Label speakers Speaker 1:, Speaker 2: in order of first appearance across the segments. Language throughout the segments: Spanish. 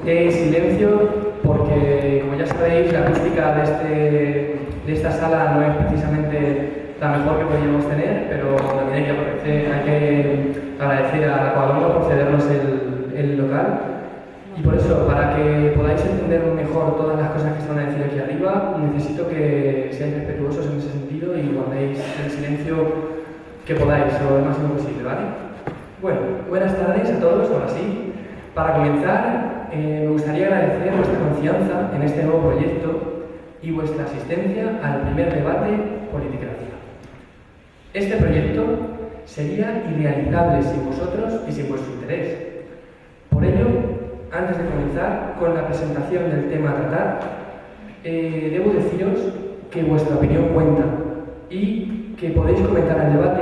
Speaker 1: Silencio porque, como ya sabéis, la acústica de esta sala no es precisamente la mejor que podríamos tener, pero también hay que agradecer a Coadondo por cedernos el local. Y por eso, para que podáis entender mejor todas las cosas que se van a decir aquí arriba, necesito que seáis respetuosos en ese sentido y guardéis el silencio que podáis, o el máximo posible, ¿vale? Bueno, buenas tardes a todos, ahora sí. Para comenzar, me gustaría agradecer vuestra confianza en este nuevo proyecto y vuestra asistencia al primer debate Politicracia. Este proyecto sería irrealizable sin vosotros y sin vuestro interés. Por ello, antes de comenzar con la presentación del tema a tratar, debo deciros que vuestra opinión cuenta y que podéis comentar el debate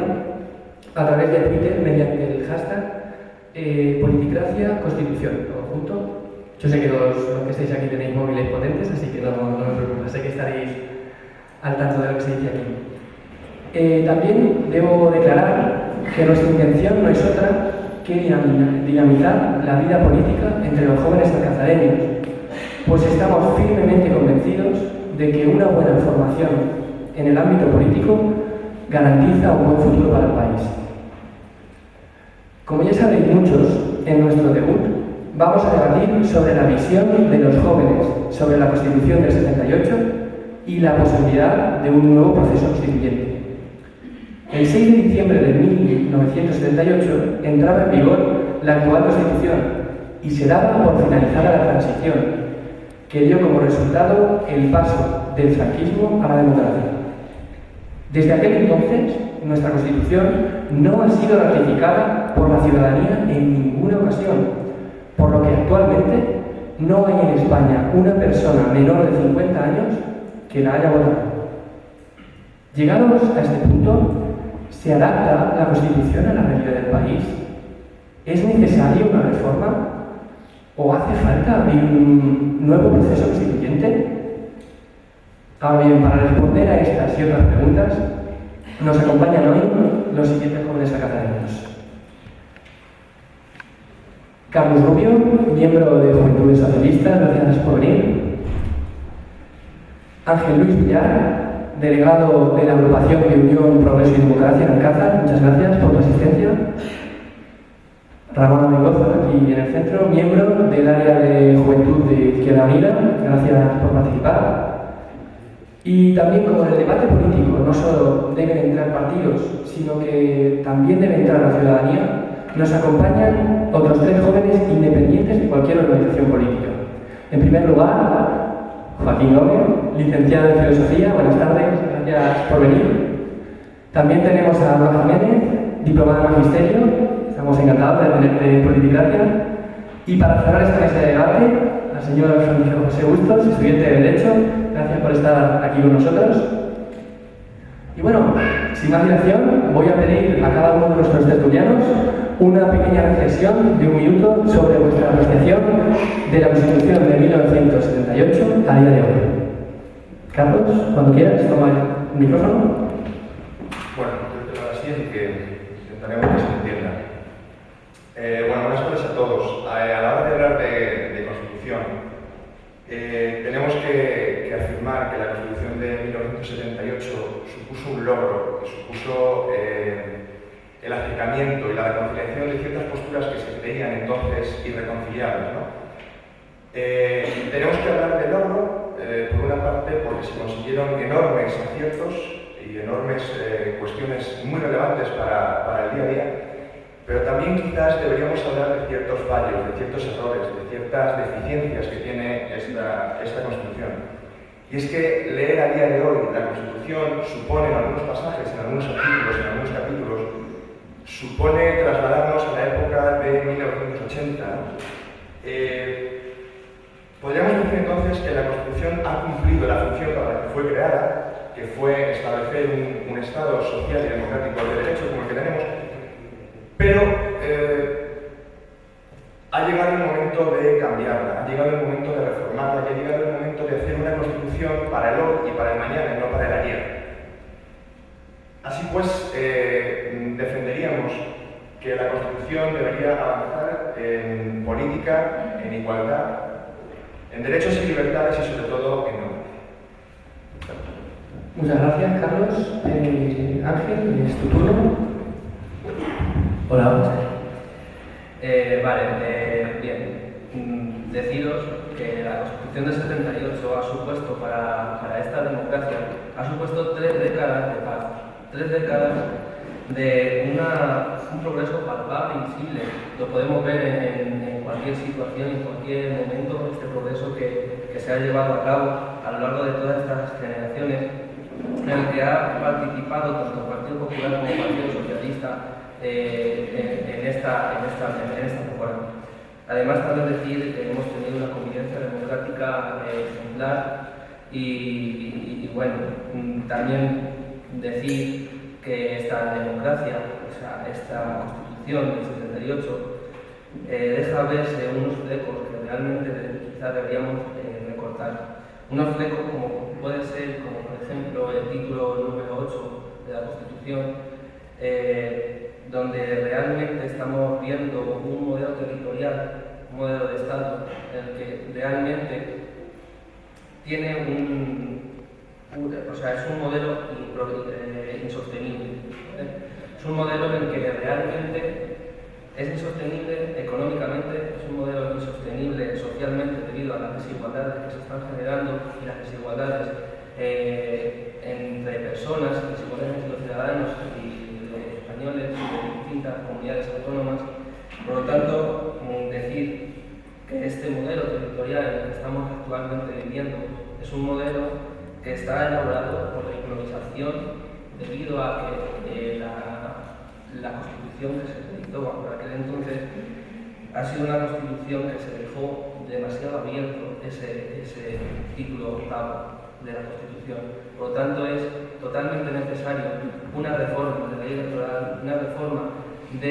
Speaker 1: a través de Twitter mediante el hashtag Politicracia Constitución, todo junto. Yo sé que los que estáis aquí tenéis móviles potentes, así que no me preocupéis, sé que estaréis al tanto de lo que se dice aquí. También debo declarar que nuestra intención no es otra que dinamizar la vida política entre los jóvenes alcazareños, pues estamos firmemente convencidos de que una buena formación en el ámbito político garantiza un buen futuro para el país. Como ya sabéis muchos, en nuestro debut vamos a debatir sobre la visión de los jóvenes sobre la Constitución del 78 y la posibilidad de un nuevo proceso constituyente. El 6 de diciembre de 1978 entraba en vigor la actual Constitución y se daba por finalizada la transición, que dio como resultado el paso del franquismo a la democracia. Desde aquel entonces, nuestra Constitución no ha sido ratificada por la ciudadanía en ninguna ocasión, por lo que actualmente no hay en España una persona menor de 50 años que la haya votado. Llegados a este punto, ¿se adapta la Constitución a la realidad del país? ¿Es necesaria una reforma? ¿O hace falta abrir un nuevo proceso constituyente? Ahora bien, para responder a estas y otras preguntas, nos acompañan hoy los siguientes jóvenes alcazareños. Carlos Rubio, miembro de Juventudes Socialistas, gracias por venir. Ángel Luis Villar, delegado de la agrupación de Unión, Progreso y Democracia en Alcázar, muchas gracias por tu asistencia. Ramón Amengoza, aquí en el centro, miembro del área de Juventud de Izquierda Unida, gracias por participar. Y también, como en el debate político no solo deben entrar partidos, sino que también debe entrar la ciudadanía, nos acompañan otros tres jóvenes independientes de cualquier organización política. En primer lugar, Joaquín Gómez, licenciado en Filosofía. Buenas tardes, gracias por venir. También tenemos a Alba Jiménez, diplomada en Magisterio. Estamos encantados de tenerte en Politicracia. Y para cerrar esta mesa de debate, al señor Francisco José Bustos, estudiante de Derecho. Gracias por estar aquí con nosotros. Y bueno, sin más dilación, voy a pedir a cada uno de nuestros tertulianos una pequeña reflexión de un minuto sobre vuestra apreciación de la Constitución de 1978 a día de hoy. Carlos, cuando quieras, toma el micrófono.
Speaker 2: Bueno, yo te lo así, así que intentaremos que se entienda. Buenas tardes a todos. A la hora de hablar de Constitución, tenemos que afirmar que la Constitución de 1978 supuso un logro, que supuso el acercamiento y la reconciliación de ciertas posturas que se veían entonces irreconciliables, ¿no? Tenemos que hablar de logro, por una parte, porque se consiguieron enormes aciertos y enormes cuestiones muy relevantes para el día a día, pero también quizás deberíamos hablar de ciertos fallos, de ciertos errores, de ciertas deficiencias que tiene esta Constitución. Y es que leer a día de hoy la Constitución supone, en algunos pasajes, en algunos artículos, en algunos capítulos, supone trasladarnos a la época de 1980. Podríamos decir entonces que la Constitución ha cumplido la función para la que fue creada, que fue establecer un Estado social y democrático de derecho como el que tenemos, pero ha llegado el momento de cambiarla, ha llegado el momento de reformarla, ha llegado el momento de hacer una Constitución para el hoy y para el mañana y no para el ayer. Así pues, defenderíamos que la Constitución debería avanzar en política, en igualdad, en derechos y libertades y sobre todo en honor.
Speaker 1: Muchas gracias, Carlos. Ángel, es tu turno.
Speaker 3: Hola. Bien. Deciros que la Constitución del 78 ha supuesto para esta democracia, ha supuesto 3 décadas de paz, 3 décadas de un progreso palpable y visible. Lo podemos ver en cualquier situación, en cualquier momento, este progreso que se ha llevado a cabo a lo largo de todas estas generaciones, en el que ha participado tanto el Partido Popular como el Partido Socialista en esta mejora. Además, también decir que hemos tenido una convivencia democrática ejemplar y bueno, también decir que esta democracia, o sea, esta Constitución del 78, deja verse unos flecos que realmente quizás deberíamos recortar. Unos flecos como puede ser, como por ejemplo el título número 8 de la Constitución, donde realmente estamos viendo un modelo territorial, un modelo de Estado, en el que realmente tiene es un modelo insostenible. Es un modelo en el que realmente es insostenible económicamente, es un modelo insostenible socialmente debido a las desigualdades que se están generando y las desigualdades entre personas, desigualdades entre los ciudadanos y españoles de distintas comunidades autónomas. Por lo tanto, decir que este modelo territorial en el que estamos actualmente viviendo es un modelo que está elaborado por la improvisación debido a que la Constitución que se realizó por aquel entonces ha sido una Constitución que se dejó demasiado abierto ese título octavo de la Constitución. Por lo tanto, es totalmente necesario una reforma de la ley electoral, una reforma de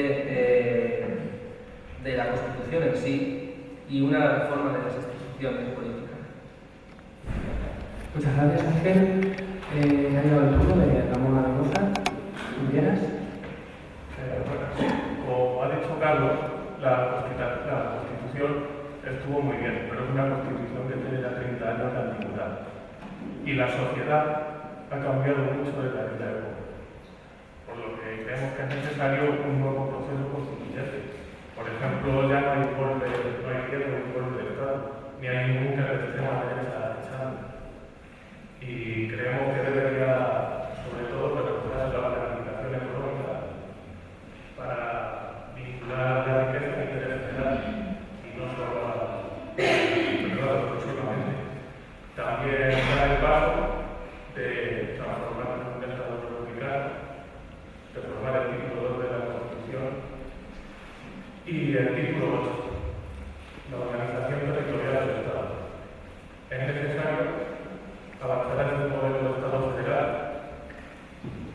Speaker 3: la Constitución en sí y una reforma de las instituciones políticas.
Speaker 1: Muchas gracias, Ángel. Ha llegado el turno de Ramón Aragosa. ¿Quieras?
Speaker 4: Como ha dicho Carlos, la Constitución estuvo muy bien, pero es una Constitución que tiene ya 30 años de antigüedad. Y la sociedad ha cambiado mucho desde aquella época. Por lo que creemos que es necesario un nuevo proceso constituyente. Por ejemplo, ya no hay golpe de Estado, ni hay ningún que represente a la derecha echando. Y creemos que debería, sobre todo, recuperar la planificación económica para vincular la riqueza al interés general y no solo a los próximamente. También da el paso de transformar en un Estado republicano, reformar el título 2 de la Constitución y el título 8, la organización territorial del Estado. Es necesario avanzar en un modelo de Estado federal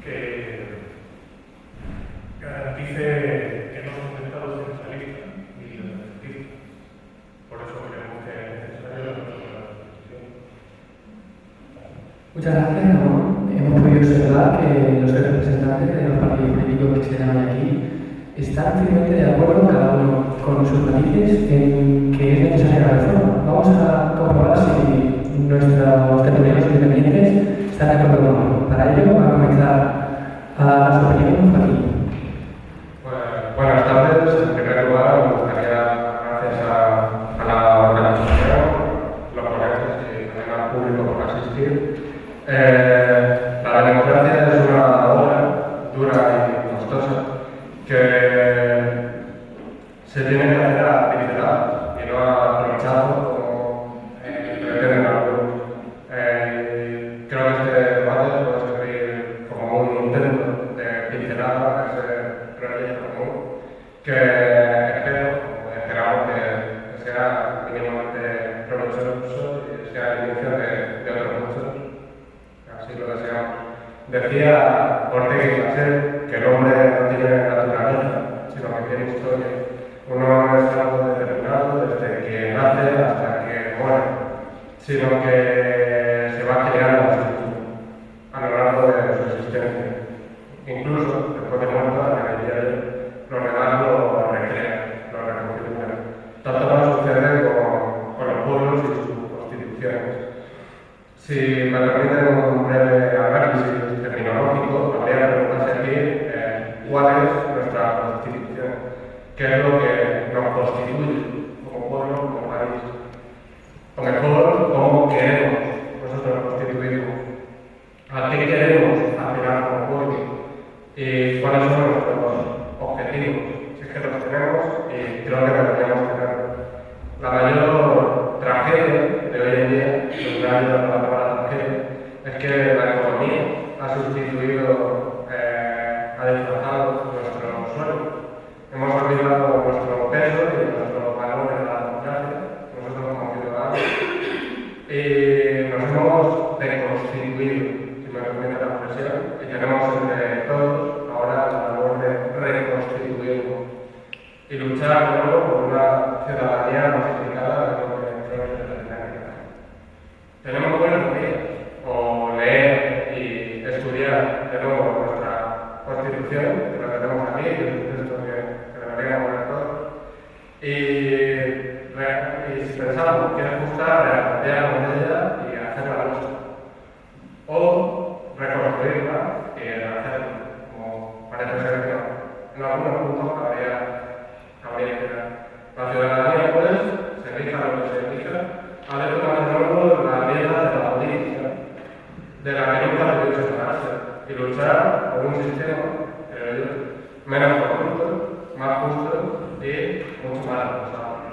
Speaker 4: que garantice que no es un Estado centralista ni independentista. Por eso creemos que es necesario la reforma de la Constitución.
Speaker 1: Muchas gracias, Ramón. Hemos podido observar que los representantes de los partidos políticos que están hoy aquí están firmemente de acuerdo, cada uno con sus matices, en que es necesaria la reforma. Vamos a comprobar si nuestros tertulianos independientes están de acuerdo con nosotros. Para ello, vamos a comenzar a las opiniones por aquí.
Speaker 5: Buenas tardes. En primer lugar, me gustaría dar gracias a la organización, los ponentes y también al público por asistir. La democracia es una obra dura y costosa que se tiene que hacer a pincelada y no a flechazo como pretenden algunos. Creo que este debate puede servir como un intento de pincelada a ese proyecto común que esperamos que sea mínimamente provechoso y sea el inicio de otros muchos. Así lo deseamos. Decía Ortega y Gasset que el hombre no tiene naturaleza, sino que tiene historia. Uno es algo determinado desde que nace hasta que muere, sino que se va creando a lo largo de su existencia. Incluso después de muerto, la energía los demás lo recrean, lo reconfiguran. Si me permiten un breve análisis terminológico, habría que preguntarse aquí cuál es nuestra Constitución, qué es lo que nos constituye como pueblo, como país, o mejor, cómo queremos nosotros nos constituimos, a qué queremos aspirar como pueblo y cuáles son nuestros objetivos, si es que los tenemos y creo que deberíamos tenerlos. La mayor tragedia de hoy en día, lo que ha ayudado a la palabra tragedia, es que la economía ha sustituido, ha desplazado nuestro suelo. Hemos olvidado nuestro peso y nuestros valores de la democracia, nosotros como ciudadanos, y nos hemos deconstituido, si me permite la expresión, y tenemos entre todos ahora la labor de reconstituirnos y luchar de nuevo por una ciudadanía masificada de lo que nosotros necesitamos. Tenemos buenos días, o leer y estudiar de nuevo nuestra Constitución, que la tenemos aquí, que es un texto que deberíamos poner todos, y si pensamos que es justa, reapropiarnos de ella y hacerla nuestra. O reconstruirla y hacerla, como parece ser que en algunos puntos habría que dar. La ciudadanía, pues, se rija lo que se rija, ha de tomar de nuevo la rienda de la política, de la que nunca debió separarse, y luchar por un sistema menos corrupto, más justo y mucho más responsable.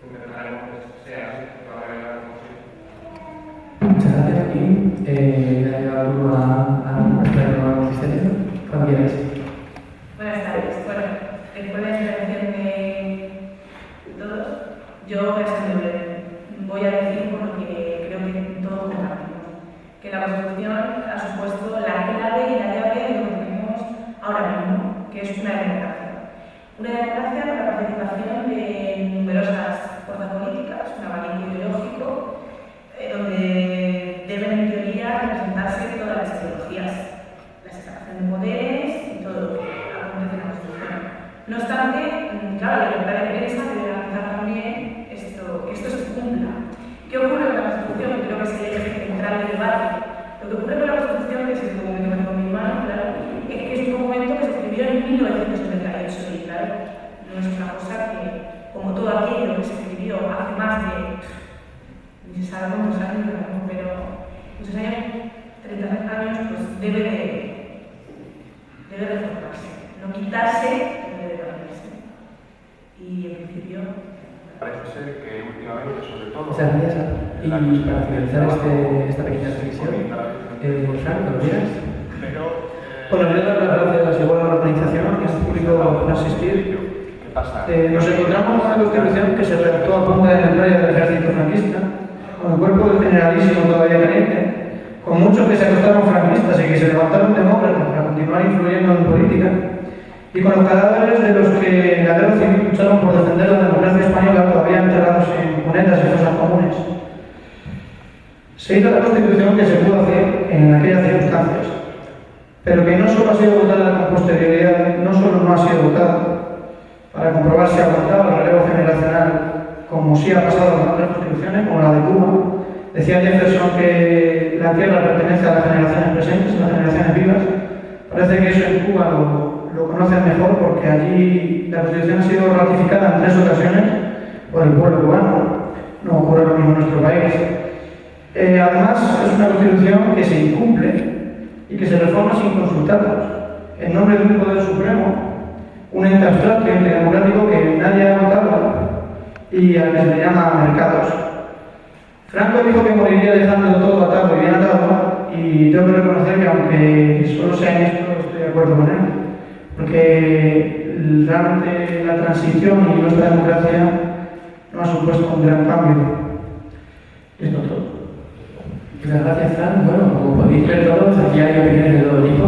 Speaker 5: Intentaremos que sea así, para ver cómo sigue.
Speaker 1: Muchas gracias, y le ha llegado el turno a nuestra nueva asistencia. Cuando quieras.
Speaker 6: Buenas tardes. Bueno, después de la intervención de todos, yo voy a ser breve. Voy a decir por lo que creo que todos compartimos, que la Constitución ha supuesto la clave y la llave de lo que tenemos ahora mismo, que es una democracia. Una democracia con la participación de numerosas fuerzas políticas, un abanico ideológico, donde deben en teoría representarse todas las ideologías, la separación de poderes y todo lo que acontece en la Constitución. No obstante, claro, la libertad de prensa debe garantizar también que esto se cumpla. ¿Qué ocurre con la Constitución? Que creo que es el eje central del debate. Lo que ocurre con la Constitución, que es el documento que tengo en mi mano, claro, es que es un documento que se escribió en 1978 y claro, no es una cosa que, como todo aquello que se escribió hace más de, ni se sabe cuántos años, pero muchos años, 30 años, pues debe reformarse, no quitarse, debe cambiarse. Y en principio...
Speaker 2: Parece ser que últimamente, sobre todo...
Speaker 1: Muchas gracias. Y para finalizar esta pequeña reflexión, Frank, ¿lo quieres?
Speaker 7: Bueno, yo doy las gracias igual a la organización y al público por asistir. Nos encontramos con una Constitución que se redactó a punta de metralla del ejército franquista, con el cuerpo del generalísimo todavía caliente, con muchos que se acostaron franquistas y que se levantaron demócratas para continuar influyendo en política, y con los cadáveres de los que en la guerra civil lucharon por defender la democracia española todavía enterrados en cunetas y fosas comunes. Se hizo la Constitución que se pudo hacer en aquellas circunstancias, pero que no solo ha sido votada con posterioridad, no solo no ha sido votada para comprobar si aguantaba el relevo generacional, como sí ha pasado con otras constituciones, como la de Cuba. Decía Jefferson que la tierra pertenece a las generaciones presentes, a las generaciones vivas. Parece que eso en Cuba lo conocen mejor porque allí la Constitución ha sido ratificada en 3 ocasiones por el pueblo cubano. No ocurre lo mismo en nuestro país. Además, es una Constitución que se incumple y que se reforma sin consultarlos, en nombre de un poder supremo, un ente abstracto y antidemocrático que nadie ha votado y al que se le llama mercados. Franco dijo que moriría dejando todo atado y bien atado, y tengo que reconocer que aunque solo sea en esto, estoy de acuerdo con él, porque realmente la transición y nuestra democracia no ha supuesto un gran cambio. Esto es todo.
Speaker 1: Muchas gracias, Fran. Bueno, como podéis ver todos, aquí hay opiniones de todo tipo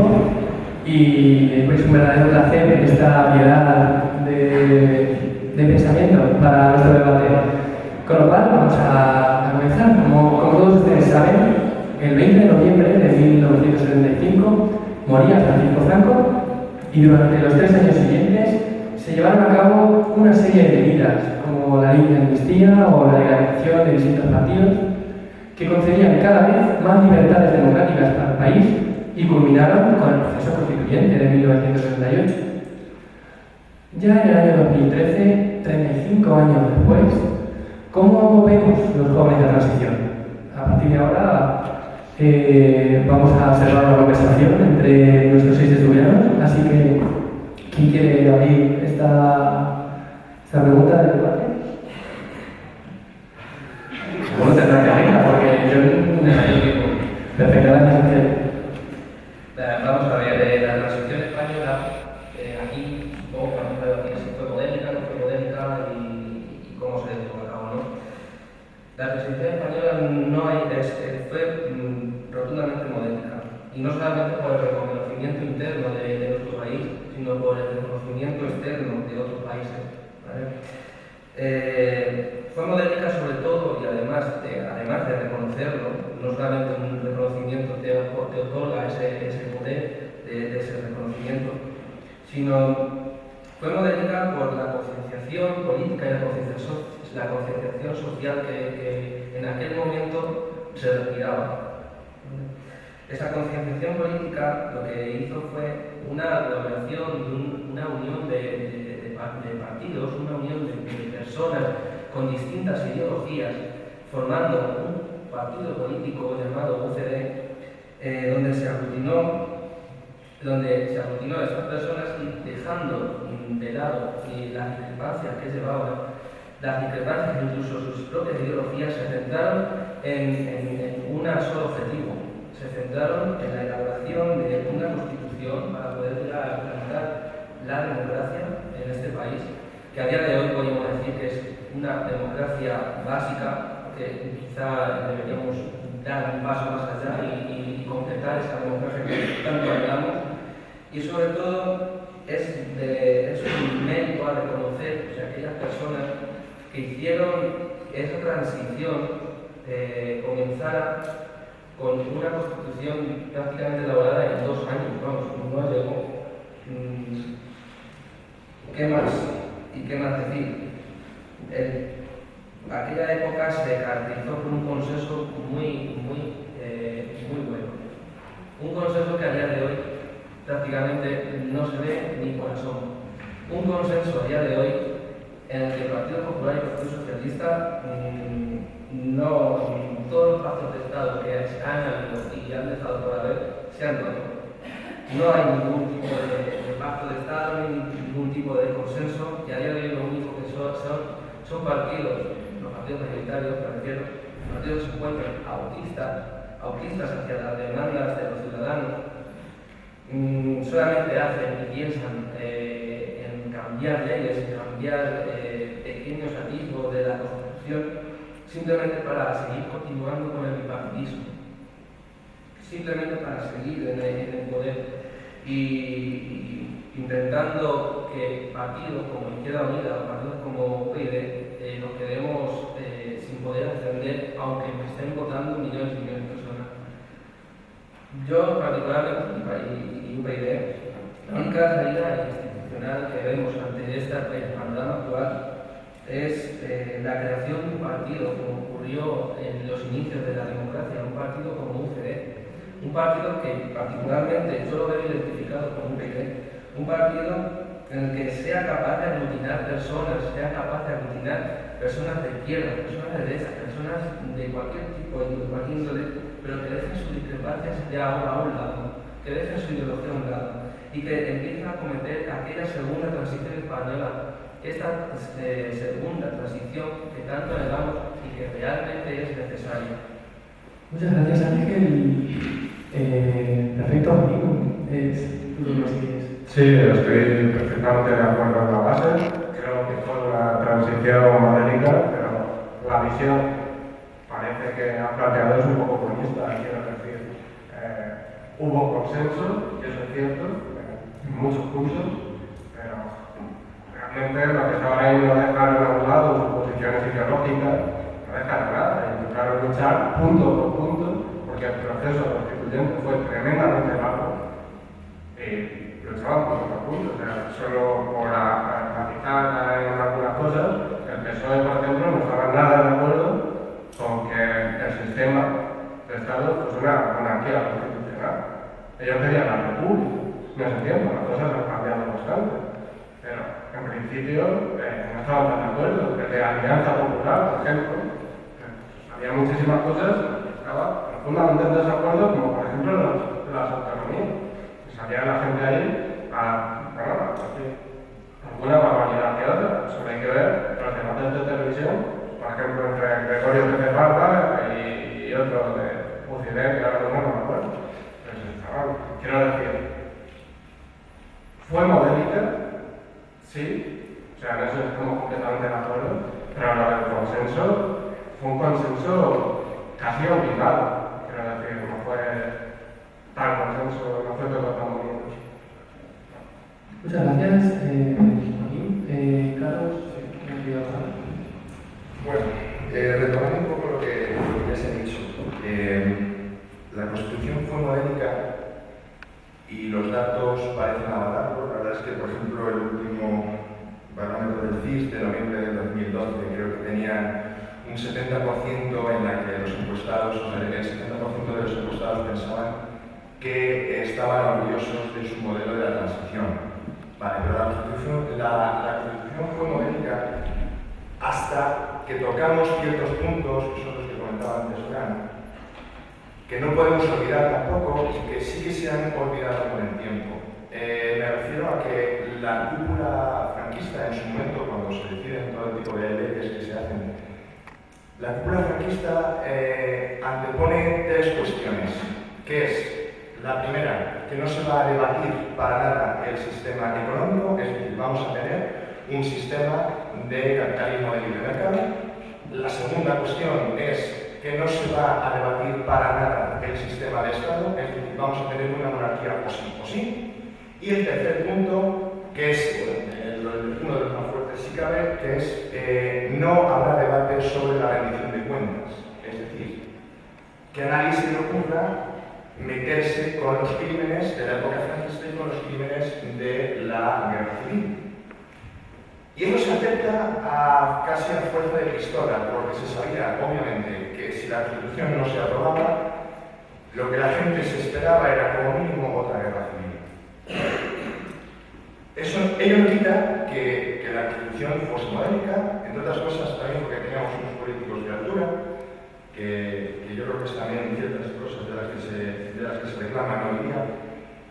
Speaker 1: y es un verdadero placer esta variedad de pensamiento para nuestro debate. Con lo cual, vamos a comenzar. Como todos ustedes saben, el 20 de noviembre de 1975 moría Francisco Franco y durante los 3 años siguientes se llevaron a cabo una serie de medidas, como la ley de amnistía o la legalización de distintos partidos, que concedían cada vez más libertades democráticas para el país y culminaron con el proceso constituyente de 1978. Ya en el año 2013, 35 años después, ¿cómo vemos los jóvenes de transición? A partir de ahora vamos a cerrar una conversación entre nuestros 6 estudiantes, así que ¿quién quiere abrir esta pregunta del debate? Bueno, tendrá que abrirla porque yo... Perfecto, gracias.
Speaker 3: Vamos a ver, la transición española, aquí, supongo que si fue modélica, no fue modélica y cómo se llevó a cabo, ¿no? La transición española fue rotundamente modélica, y no solamente por el reconocimiento interno de nuestro país, sino por el reconocimiento externo de otros países, ¿vale? Fue modélica sobre todo, y además de reconocerlo, no solamente un reconocimiento te otorga ese poder de ese reconocimiento, sino fue modélica por la concienciación política y la concienciación social que en aquel momento se respiraba. Esa concienciación política lo que hizo fue una aglomeración, una unión de partidos, una unión de personas con distintas ideologías, formando un partido político llamado UCD, donde se aglutinó a estas personas y dejando de lado las discrepancias que llevaban, las discrepancias, incluso sus propias ideologías, se centraron en un solo objetivo. Se centraron en la elaboración de una constitución para poder llegar a implantar la democracia en este país, que a día de hoy podemos decir que es una democracia básica, que quizá deberíamos dar un paso más allá y completar esa democracia que tanto hablamos. Y sobre todo es un mérito a reconocer aquellas personas que hicieron esa transición comenzara con una constitución prácticamente elaborada en 2 años, vamos, no llegó. ¿Qué más? ¿Y qué más decir? Aquella época se caracterizó por un consenso muy bueno. Un consenso que a día de hoy prácticamente no se ve ni por asomo. Un consenso a día de hoy en el que el Partido Popular y el Partido Socialista todos los pactos de Estado que han habido y han dejado por haber se han roto. No hay ningún tipo de pacto de Estado, ni ningún tipo de consenso, y a día de hoy lo único que son partidos, los partidos mayoritarios, me refiero, partidos que se encuentran autistas hacia las demandas de los ciudadanos, solamente hacen y piensan en cambiar leyes, en cambiar pequeños atisbos de la Constitución, simplemente para seguir continuando con el bipartidismo, simplemente para seguir en el poder y intentando que partidos como Izquierda Unida o partidos como UPyD nos quedemos sin poder ascender, aunque me estén votando millones y millones de personas. Yo particularmente y UPyD, la única salida institucional que vemos ante este panorama actual es la creación de un partido, como ocurrió en los inicios de la democracia, un partido como UCD, un partido que particularmente yo lo veo identificado como UPyD, un partido en el que sea capaz de aglutinar personas, sea capaz de aglutinar personas de izquierda, personas de derecha, personas de cualquier tipo, de cualquier índole, pero que dejen sus discrepancias ya a un lado, que dejen su ideología a un lado y que empiecen a cometer aquella segunda transición española, esta segunda transición que tanto anhelamos y que realmente es necesaria.
Speaker 1: Muchas gracias, Ángel. Perfecto, amigo. Tú lo sigues.
Speaker 5: Sí, estoy perfectamente de acuerdo en la base. Creo que fue una transición modélica, pero la visión parece que ha planteado es un poco comunista, quiero decir. Hubo consenso, y eso es cierto, en muchos puntos, pero realmente lo que se ahora no dejaron a un lado sus posiciones ideológicas, no dejaron nada, intentaron luchar punto por punto, porque el proceso constituyente fue tremendamente largo y luchaban punto por punto. O sea, solo por matizar en algunas cosas, el PSOE, por ejemplo, no estaba nada de acuerdo con que el sistema principio no estaban tan de acuerdo. Desde la Alianza Popular, por ejemplo, había muchísimas cosas que estaba profundamente en desacuerdo, como por ejemplo las autonomías. Salía la gente ahí a decir alguna barbaridad que otra. Solo hay que ver los debates de televisión, por ejemplo, entre Gregorio Pérez Barba y otro de Occidente, que ahora no me acuerdo. Quiero decir, fue modélica, sí, o sea, en eso estamos completamente de acuerdo, pero lo del consenso fue un consenso casi obligado. Quiero decir, no fue tal consenso, no fue todo tan bonito.
Speaker 1: Muchas gracias, Joaquín. Carlos, ¿qué me quería hablar?
Speaker 2: Bueno, retomando un poco lo que ya se ha dicho, la Constitución fue modélica y los datos parecen avalarlo. La verdad es que, por ejemplo, el último barómetro del CIS de noviembre del 2012 creo que tenía un 70% en la que los encuestados, o sea, el 70% de los encuestados pensaban que estaban orgullosos de su modelo de la transición. Vale, pero la Constitución fue modélica hasta que tocamos ciertos puntos, que son los que comentaba antes Fran, que no podemos olvidar tampoco y que sí que se han olvidado con el tiempo. Me refiero a que la cúpula franquista, en su momento, cuando se deciden todo el tipo de leyes que se hacen, la cúpula franquista antepone tres cuestiones, que es la primera, que no se va a debatir para nada el sistema económico, es decir, vamos a tener un sistema de capitalismo de libre mercado. La segunda cuestión es que no se va a debatir para nada el sistema de Estado, es decir, vamos a tener una monarquía o sí o sí. Y el tercer punto, que es uno de los más fuertes si cabe, que es no habrá debate sobre la rendición de cuentas. Es decir, que a nadie se le ocurra meterse con los crímenes de la época franquista y con los crímenes de la guerra civil. Y eso se acepta casi a fuerza de pistola, porque se sabía, obviamente, que si la Constitución no se aprobaba, lo que la gente se esperaba era como mínimo otra guerra civil. Eso, ello no quita que la Constitución fuese modélica, entre otras cosas también porque teníamos unos políticos de altura, que yo creo que es también ciertas cosas de las que se reclaman hoy día,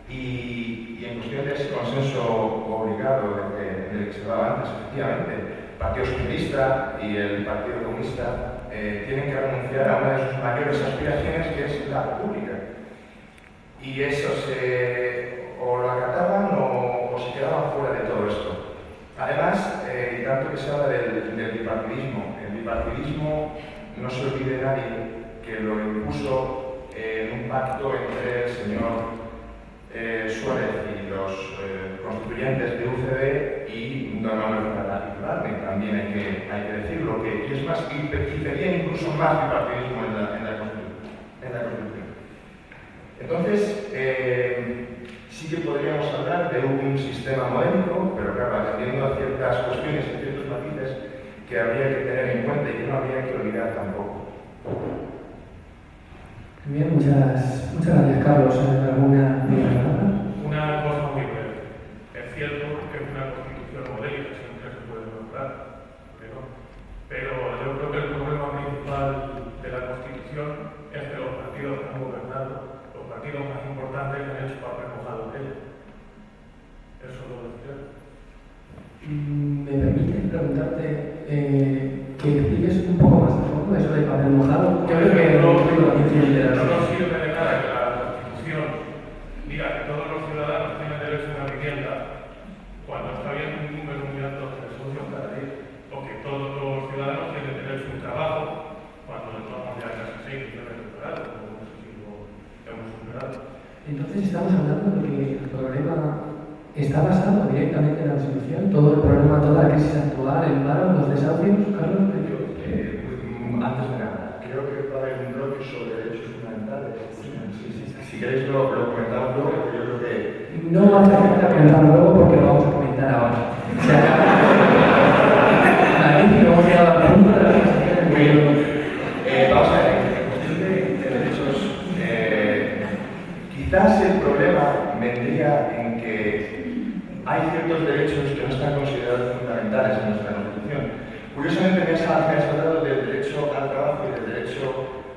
Speaker 2: y en cuestión de ese consenso obligado del que se hablaba antes, efectivamente, el Partido Socialista y el Partido Comunista tienen que renunciar a una de sus mayores aspiraciones, que es la República. Y eso o lo acataban o se quedaban fuera de todo esto. Además, tanto que se habla del bipartidismo, el bipartidismo no se olvide nadie que lo impuso en un pacto entre el señor Suárez y los constituyentes de UCD y don Manuel Ibarne, también hay que decirlo, y es más, y pedía incluso más bipartidismo en la Constitución. Entonces, sí que podríamos hablar de un sistema modélico, pero claro, atendiendo a ciertas cuestiones y ciertos matices que habría que tener en cuenta y que no habría que olvidar tampoco.
Speaker 1: Bien, muchas gracias, Carlos. ¿Alguna palabra?
Speaker 4: Una cosa muy breve. Es cierto que es una constitución modélica, siempre se puede mejorar, pero yo creo que el problema principal de la constitución es que los partidos que han gobernado, los partidos más importantes, han hecho papel mojado de ella. Eso lo decía.
Speaker 1: ¿Me permite preguntarte que expliques un poco más a fondo eso de papel mojado? Yo creo que
Speaker 4: no nos sirve de nada que la Constitución diga que todos los ciudadanos tienen derecho a una vivienda cuando está habiendo un número muy alto de socios cada día, o que todos los ciudadanos tienen derecho a un trabajo cuando estamos ya casi 6 millones de ciudadanos, como no sé si lo hemos superado.
Speaker 1: Entonces estamos hablando de que el problema está basado directamente en la Constitución, todo el problema, toda la crisis actual, el paro, los desahucios, Carlos.
Speaker 2: Antes de nada, creo que va a haber un bloque sobre derechos fundamentales. Si queréis lo comentamos luego, porque yo creo que...
Speaker 1: No hace falta comentarlo luego porque lo vamos a comentar ahora. O sea, aquí no hemos llegado al punto de la Constitución.
Speaker 2: Vamos a ver, en cuestión de derechos, quizás el problema vendría en que hay ciertos derechos que no están considerados fundamentales has hablado del derecho al trabajo y del derecho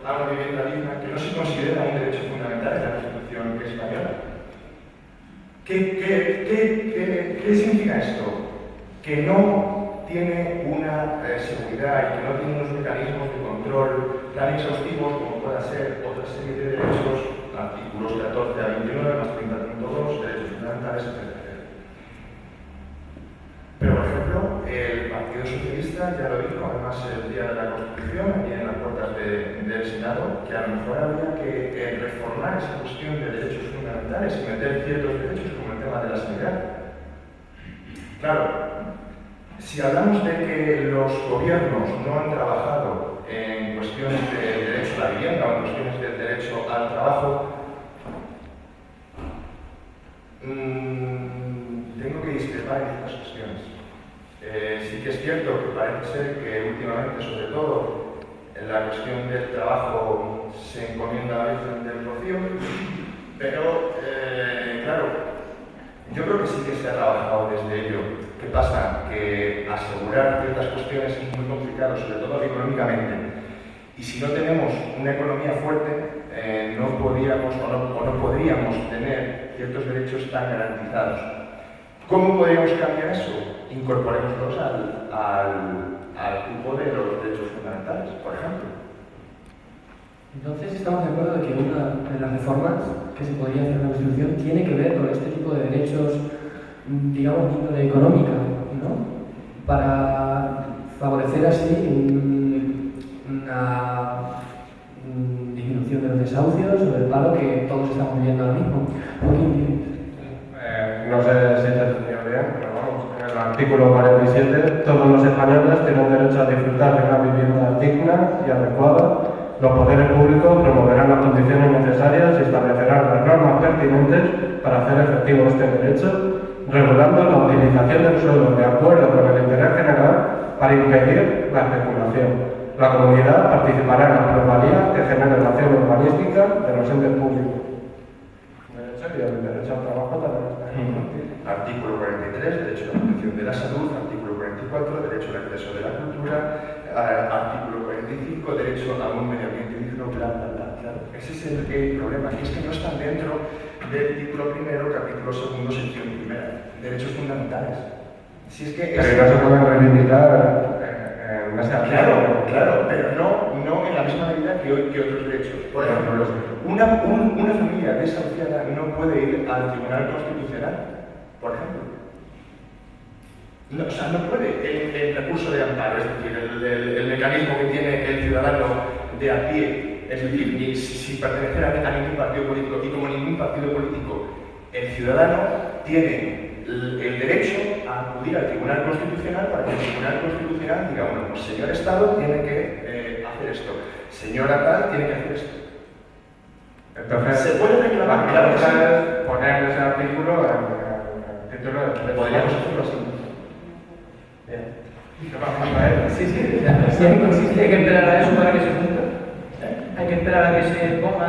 Speaker 2: a una vivienda digna, que no se considera un derecho fundamental en la Constitución española. ¿Qué significa esto? Que no tiene una seguridad y que no tiene unos mecanismos de control tan exhaustivos como pueda ser otra serie de derechos, artículos 14 a 29, más 30.2, derechos fundamentales, etc. Pero, por ejemplo, el Partido Socialista ya lo dijo, además el día de la Constitución, aquí en las puertas del Senado, que a lo mejor habría que reformar esa cuestión de derechos fundamentales y meter ciertos derechos como el tema de la sanidad. Claro, si hablamos de que los gobiernos no han trabajado en cuestiones del derecho a la vivienda o en cuestiones del derecho al trabajo, tengo que discrepar en estas cuestiones. Sí que es cierto que parece ser que últimamente, sobre todo, en la cuestión del trabajo se encomienda a la Virgen del Rocío, pero, claro, yo creo que sí que se ha trabajado desde ello. ¿Qué pasa? Que asegurar ciertas cuestiones es muy complicado, sobre todo económicamente. Y si no tenemos una economía fuerte, no podríamos o no podríamos tener ciertos derechos tan garantizados. ¿Cómo podríamos cambiar eso? Incorporémoslos al grupo de los derechos fundamentales, por ejemplo.
Speaker 1: Entonces estamos de acuerdo de que una de las reformas que se podría hacer en la Constitución tiene que ver con este tipo de derechos, digamos, de índole económica, ¿no? Para favorecer así una disminución de los desahucios o del paro que todos estamos viviendo ahora mismo.
Speaker 5: No sé si te he entendido bien, pero vamos, en el artículo 47, todos los españoles tienen derecho a disfrutar de una vivienda digna y adecuada. Los poderes públicos promoverán las condiciones necesarias y establecerán las normas pertinentes para hacer efectivo este derecho, regulando la utilización del suelo de acuerdo con el interés general para impedir la especulación. La comunidad participará en las plusvalías que generen la acción urbanística de los entes públicos. Y el derecho al trabajo también está en el
Speaker 2: Artículo 43, derecho a la protección de la salud. Artículo 44, derecho al acceso de la cultura. Artículo 45, derecho a un medio ambiente digno, bla, bla, bla. Claro, ese es el problema, que es que no están dentro del título primero, capítulo segundo, sección primera. Derechos fundamentales. Si es que
Speaker 5: pero no se pueden reivindicar en ese
Speaker 2: artículo. Claro, pero no en la misma medida que otros derechos. Por ejemplo, una familia desahuciada no puede ir al Tribunal Constitucional, por ejemplo. No, o sea, no puede el recurso de amparo, es decir, el mecanismo que tiene el ciudadano de a pie, es decir, sin pertenecer a ningún partido político, y como ningún partido político, el ciudadano tiene el derecho a acudir al Tribunal Constitucional para que el Tribunal Constitucional diga, bueno, pues señor Estado tiene que hacer esto, señora tal tiene que hacer esto.
Speaker 5: Entonces,
Speaker 2: ¿se puede reclamar? Claro que sí.
Speaker 5: Poner ese artículo en el título de...
Speaker 2: Podríamos hacerlo así.
Speaker 5: Bien. ¿Qué pasa?
Speaker 7: Sí, hay que esperar a eso para que se cumpla. Hay que esperar a que se ponga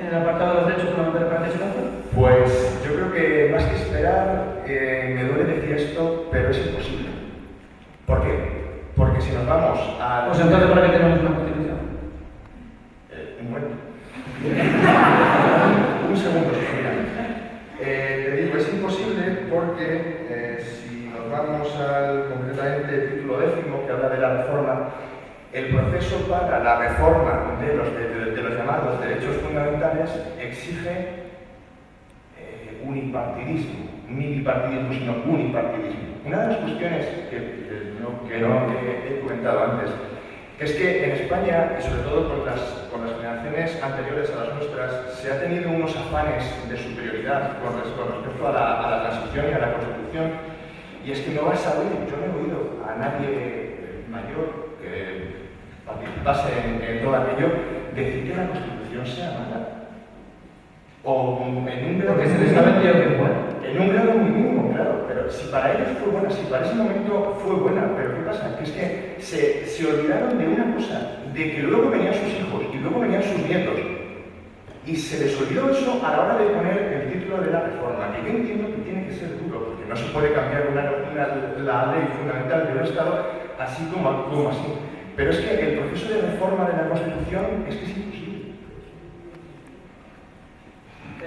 Speaker 7: en el apartado de los derechos fundamentales para que se cumpla.
Speaker 2: Pues yo creo que más que esperar, me duele decir esto, pero es imposible. ¿Por qué? Porque si nos vamos a...
Speaker 7: Pues entonces, ¿para qué tenemos una constitución?
Speaker 2: Un momento. Un segundo, mira. Te digo, es imposible porque si nos vamos al concretamente el título 10 que habla de la reforma, el proceso para la reforma de los llamados derechos fundamentales exige unipartidismo, no bipartidismo, sino unipartidismo. Una de las cuestiones que no he comentado antes, que es que en España, y sobre todo con las generaciones anteriores a las nuestras, se ha tenido unos afanes de superioridad con respecto a la transición y a la Constitución, y es que no vas a oír, yo no he oído a nadie mayor que participase en todo aquello decir que la Constitución sea mala. O en un grado
Speaker 7: porque se les ha vendido que es bueno.
Speaker 2: En un grado muy mínimo, claro, pero si para ellos fue buena, si para ese momento fue buena, pero ¿qué pasa? Que es que se olvidaron de una cosa, de que luego venían sus hijos y luego venían sus nietos. Y se les olvidó eso a la hora de poner el título de la reforma, que yo entiendo que tiene que ser duro, porque no se puede cambiar la ley fundamental de un Estado así como así. Pero es que el proceso de reforma de la Constitución es que es imposible.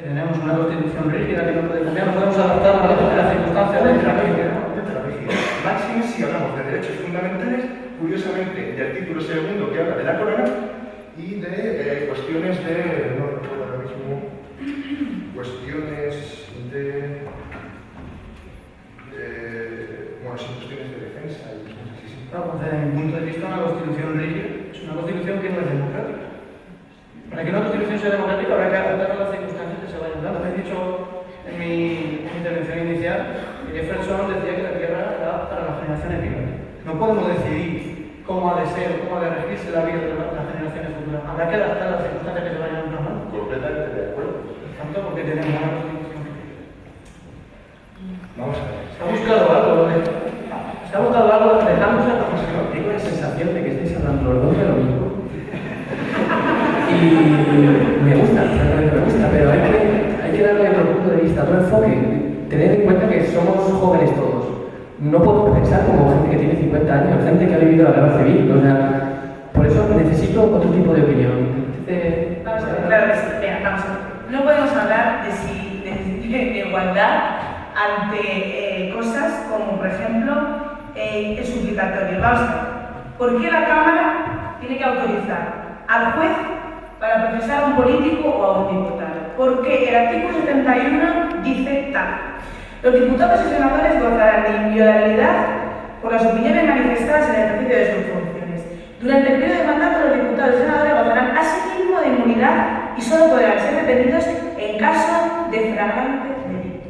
Speaker 7: Tenemos una Constitución rígida que no puede cambiar, no podemos adaptar a las circunstancias de la rígida.
Speaker 2: Máxime si hablamos de derechos fundamentales, curiosamente del título segundo que habla de la corona y de cuestiones de, no recuerdo ahora mismo, cuestiones de bueno, sí, cuestiones de defensa y cosas así.
Speaker 7: Desde mi punto de vista, una Constitución rígida es una Constitución que no es democrática. Para que una Constitución sea democrática habrá que adaptar a las circunstancias que se vayan dando. Me he dicho en mi intervención inicial que Jefferson decía que la Tierra era para las generaciones vivas. No podemos decidir cómo ha de ser, cómo ha de regirse la vida de las generaciones futuras. Habrá que adaptar a las circunstancias que se vayan dando.
Speaker 2: Completamente de acuerdo.
Speaker 7: Tanto porque tenemos una Constitución rígida.
Speaker 2: Vamos a ver.
Speaker 7: Se ha buscado algo, se ha buscado algo, dejamos a la
Speaker 1: Tengo la sensación de que estáis hablando los dos de lo mismo. Y me gusta, francamente me gusta, pero hay que darle otro punto de vista, otro enfoque. Tened en cuenta que somos jóvenes todos. No podemos pensar como gente que tiene 50 años, gente que ha vivido la guerra civil. O sea, por eso necesito otro tipo de opinión.
Speaker 6: Vamos a ver, claro que sí. Venga, vamos a ver. No podemos hablar de igualdad ante cosas como, por ejemplo, el suplicatorio. Vamos a ver. ¿Por qué la Cámara tiene que autorizar al juez para procesar a un político o a un diputado? Porque el artículo 71 dice tal: los diputados y senadores gozarán de inviolabilidad por las opiniones manifestadas en el ejercicio de sus funciones. Durante el periodo de mandato, los diputados y senadores gozarán asimismo de inmunidad y solo podrán ser detenidos en caso de flagrante delito.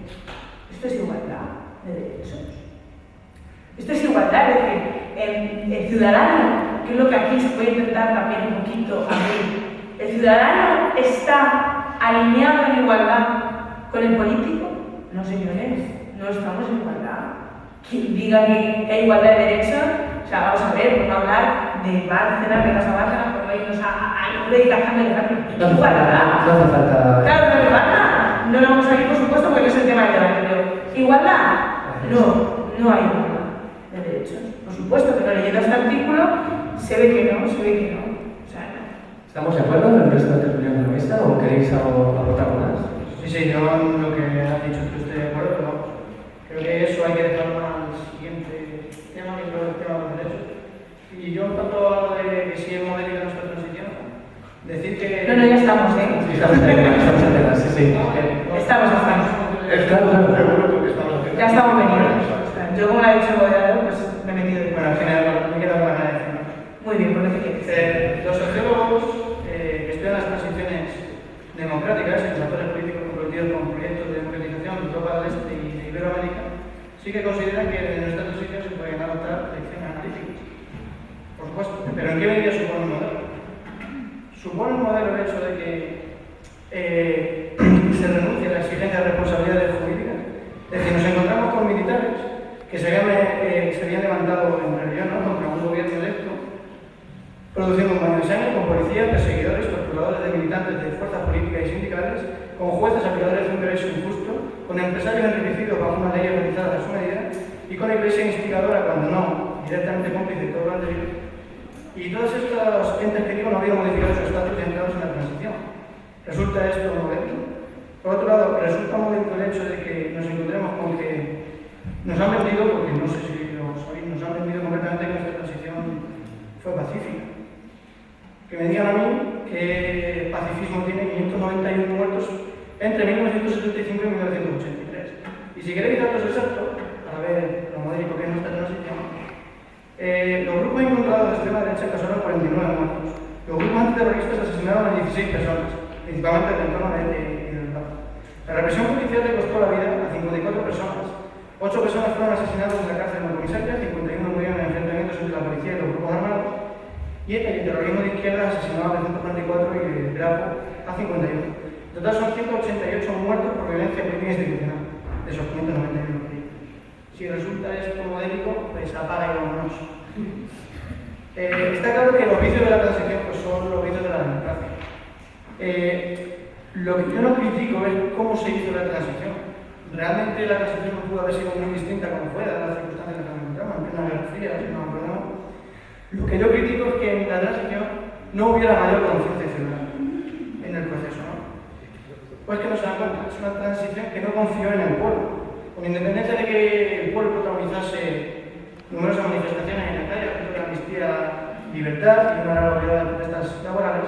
Speaker 6: Esto es igualdad de derechos. Esto es igualdad, es decir, el ciudadano, que es lo que aquí se puede intentar también un poquito abrir. ¿El ciudadano está alineado en igualdad con el político? No, señores, no estamos en igualdad. Quien diga que hay igualdad de derechos, o sea, vamos a ver, vamos a hablar de Bárcenas, de Casa Bárcenas, por irnos a de Caján del Jardín. Igualdad.
Speaker 1: No hace falta.
Speaker 6: Claro, no igualdad. No lo vamos a ir, por supuesto, porque no es el tema del debate, pero ¿igualdad? No hay igualdad de derechos. Por supuesto que no, leyendo este artículo se ve que no. O sea, no.
Speaker 1: ¿Estamos de acuerdo en el resto de tertulios de la mesa o queréis aportar más?
Speaker 7: Sí, yo en lo que has dicho estoy de acuerdo, pero vamos, creo que eso hay que dejarlo al siguiente tema, que es el tema de los derechos. Y yo en cuanto a lo de que si hemos venido a nuestra transición, decir que...
Speaker 6: No, ya estamos, ¿eh?
Speaker 1: Estamos en temas, sí.
Speaker 6: Estamos. Ya estamos venidos. Yo, como lo ha dicho el moderador, pues me he metido de...
Speaker 7: Bueno, al final me queda para decir, ¿no?
Speaker 6: Muy bien, ¿por qué quieres?
Speaker 7: Los sociólogos que estudian las transiciones democráticas y los actores políticos comprometidos con proyectos de democratización de Europa del Este y de Iberoamérica sí que consideran que en esta transición se pueden adoptar lecciones analíticas. Por supuesto. ¿Pero en qué medida supone un modelo? Supone un modelo el hecho de que se renuncie a la exigencia de responsabilidades jurídicas. Es decir, nos encontramos con militares que se habían levantado en rebelión, ¿no?, contra un gobierno electo, produciendo un baño de sangre con policías, perseguidores, torturadores de militantes de fuerzas políticas y sindicales, con jueces aplicadores de un derecho injusto, con empresarios enriquecidos bajo una ley organizada a su medida y con la iglesia instigadora, cuando no directamente cómplice de todo lo anterior. Y todos estos entes que digo no habían modificado su estatus y entrados en la transición. ¿Resulta esto modesto? Por otro lado, resulta modesto el hecho de que nos encontremos con que nos han vendido, porque no sé si lo sabéis, nos han vendido completamente que nuestra transición fue pacífica. Que me digan a mí que pacifismo tiene 591 muertos entre 1975 y 1983. Y si queréis datos exactos, para ver lo modélico que es nuestra transición, los grupos encontrados de extrema derecha causaron 49 muertos. Los grupos antiterroristas asesinaron a 16 personas, principalmente en el entorno de Bilbao. La represión policial le costó la vida a 54 personas. 8 personas fueron asesinadas en la cárcel de Comisaria, 51 murieron en enfrentamientos entre la policía y los grupos armados. Y el terrorismo de izquierda asesinó a 344 y el Grapo a 51. En total son 188 muertos por violencia política institucional, de esos 591 que si resulta esto modélico, pues apaga y vámonos. Está claro que los vicios de la transición pues, son los vicios de la democracia. Lo que yo no critico es cómo se hizo la transición. Realmente la transición no pudo haber sido muy distinta como fue, dadas las circunstancias en las que nos encontramos, en plena Guerra Fría, si no me acuerdo. Lo que yo critico es que en la transición no hubiera mayor conciencia ciudadana en el proceso, ¿no? Pues que no se dan cuenta, es una transición que no confió en el pueblo. Con independencia de que el pueblo protagonizase numerosas manifestaciones en la calle, la amnistía, libertad y una gran variedad de protestas laborales,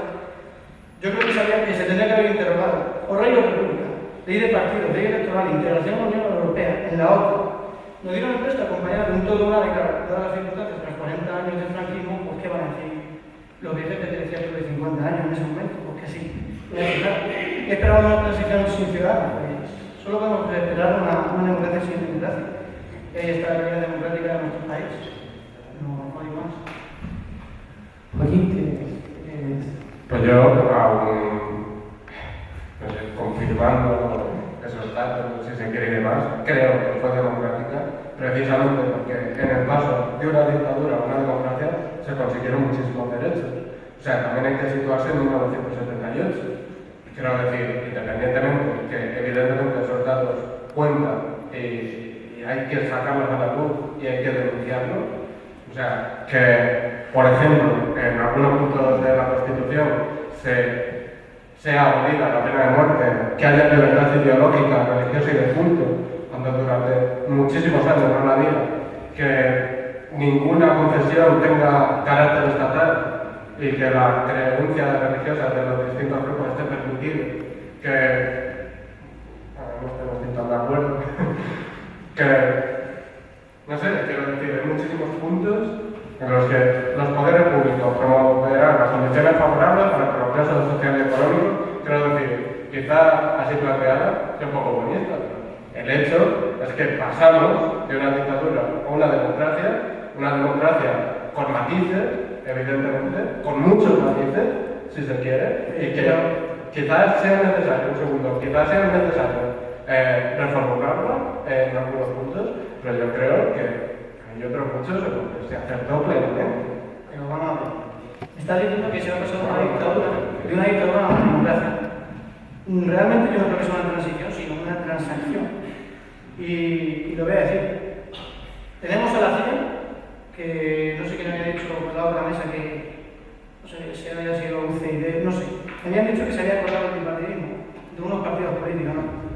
Speaker 7: yo creo que sabían que se tendría que haber interrogado por ley o república, ley de partidos, ley electoral, integración en la Unión Europea, en la OTAN. Nos dieron el texto acompañado de un todo una de cara, dadas las circunstancias tras 40 años de franquismo, pues qué van a decir los viejos que te decía de 50 años en ese momento, porque sí. ¿Qué esperaba una transición sin ciudadanos? Pues solo podemos esperar una democracia sin democracia. Y ahí está la realidad democrática de nuestro país. No hay más.
Speaker 1: Joaquín,
Speaker 5: Pues yo, aún, no sé, confirmando esos datos, si se quiere y demás, creo que fue democrática, precisamente porque en el paso de una dictadura a una democracia se consiguieron muchísimos derechos. O sea, también hay que situarse en 1978. Quiero decir, independientemente que evidentemente esos datos cuentan y hay que sacarlos a la luz y hay que denunciarlos. O sea, que, por ejemplo, en algunos puntos de la Constitución sea abolida la pena de muerte, que haya libertad ideológica, religiosa y de culto, cuando durante muchísimos años no la diga, que ninguna confesión tenga carácter estatal y que la creencia religiosa de los distintos grupos esté permitida, que no estemos tan de acuerdo, que no sé, quiero decir, hay muchísimos puntos en los que los poderes públicos promoverán las condiciones favorables para el progreso social y económico. Quiero decir, quizá así planteada es un poco bonita, pero el hecho es que pasamos de una dictadura a una democracia con matices, evidentemente, con muchos matices, si se quiere, y que quizás sea necesario, reformularla en algunos puntos, pero yo creo que hay otros muchos en los que se acertó plenamente.
Speaker 7: Pero vamos a ver. Está diciendo que se va a pasar de una dictadura a una democracia. Realmente yo no creo que sea una transición, sino una transacción. Y lo voy a decir. Tenemos a la CIA, que no sé quién había dicho por la otra mesa que, no sé si había sido UCID, no sé. Me habían dicho que se había acordado el bipartidismo, de unos partidos políticos, ¿no?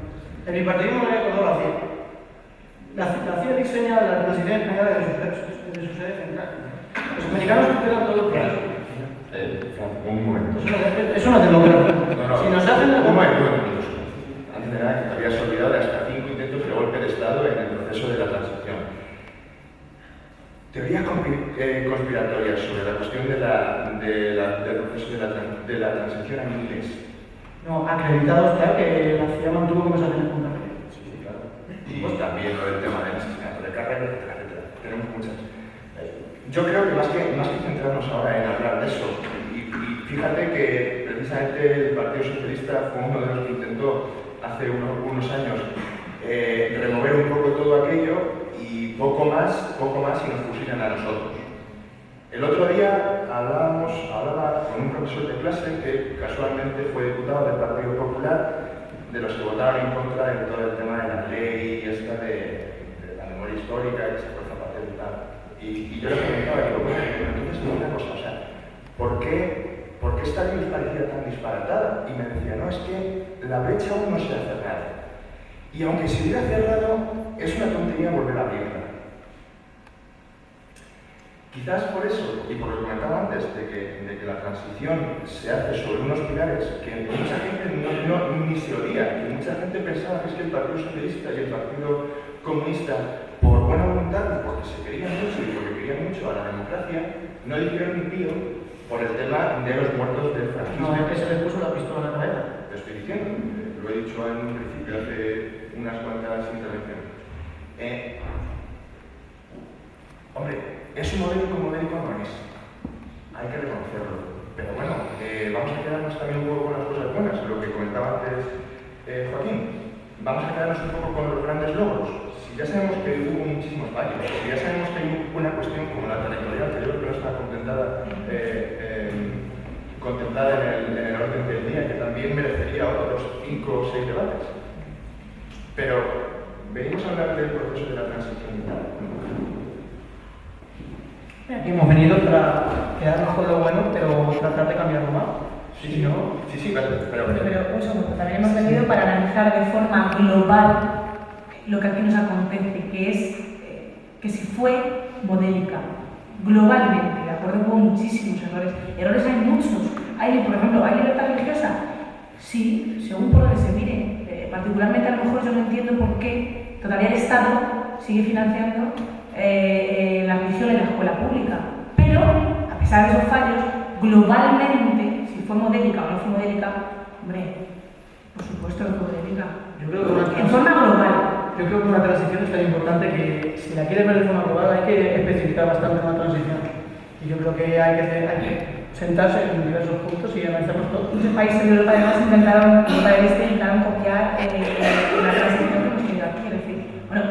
Speaker 7: El bipartidismo lo había acordado la CIA. La CIA diseña la transición española de su sede central. Los americanos esperan todo el proceso.
Speaker 2: Un momento.
Speaker 7: Eso no es democracia.
Speaker 2: No.
Speaker 7: Si nos hacen
Speaker 2: Un momento. Antes de nada, que te habías olvidado de hasta 5 intentos de golpe de Estado en el proceso de la transición. Teoría conspiratoria sobre la cuestión del proceso de la transición a inglés.
Speaker 7: No, acreditado está que la CIA mantuvo conversaciones con Carrera.
Speaker 2: Sí, claro. Y también lo del tema del asesinato de Carrera, etcétera. Tenemos muchas. Yo creo que más que centrarnos ahora en hablar de eso, y fíjate que precisamente el Partido Socialista fue uno de los que intentó hace unos años remover un poco todo aquello y poco más y nos pusieran a nosotros. El otro día hablaba con un profesor de clase que casualmente fue diputado del Partido Popular, de los que votaron en contra de todo el tema de la ley y esta de la memoria histórica que se fue Zapatero y tal. Y yo le preguntaba, digo, bueno, entonces una cosa, o sea, ¿por qué esta ley os parecía tan disparatada? Y me decía, no, es que la brecha aún no se ha cerrado. Y aunque se hubiera cerrado, es una tontería volver a abrirla. Quizás por eso, y por lo que comentaba antes, de que la transición se hace sobre unos pilares que mucha gente ni se oía, que mucha gente pensaba que es que el Partido Socialista y el Partido Comunista, por buena voluntad, porque se querían mucho y porque querían mucho a la democracia, no dijeron ni pío por el tema de los muertos del franquismo.
Speaker 7: No, es que se les puso la pistola en la cabeza.
Speaker 2: Te estoy diciendo, lo he dicho en un principio hace unas cuantas intervenciones. Hombre, es un modélico no es. Hay que reconocerlo. Pero bueno, vamos a quedarnos también un poco con las cosas buenas, lo que comentaba antes Joaquín. Vamos a quedarnos un poco con los grandes logros. Si ya sabemos que hubo muchísimos fallos, si ya sabemos que hay una cuestión como la territorial, que yo creo que no está contemplada en el orden del día, que también merecería otros 5 o 6 debates. Pero venimos a hablar del proceso de la transición.
Speaker 7: Aquí hemos venido para quedarnos con lo bueno, pero tratar de cambiarlo más.
Speaker 2: Sí, ¿no? Sí, pero
Speaker 6: Pero un segundo, también hemos venido para analizar de forma global lo que aquí nos acontece, que es que si fue modélica, globalmente, ¿de acuerdo? Hubo muchísimos errores. Errores hay muchos. Hay, por ejemplo, ¿hay libertad religiosa? Sí, según por donde se mire. Particularmente, a lo mejor yo no entiendo por qué todavía el Estado sigue financiando la religión en la escuela pública. Pero, a pesar de esos fallos, globalmente, si fue modélica o no fue modélica, hombre, por supuesto que fue modélica.
Speaker 7: Yo creo que
Speaker 6: En forma global.
Speaker 7: Yo creo que una transición es tan importante que si la quieres ver de forma global hay que especificar bastante una transición. Y yo creo que hay que sentarse en diversos puntos y analizarlos todos.
Speaker 6: Muchos países de Europa además intentaron copiar la transición que hemos tenido aquí. Es decir, bueno,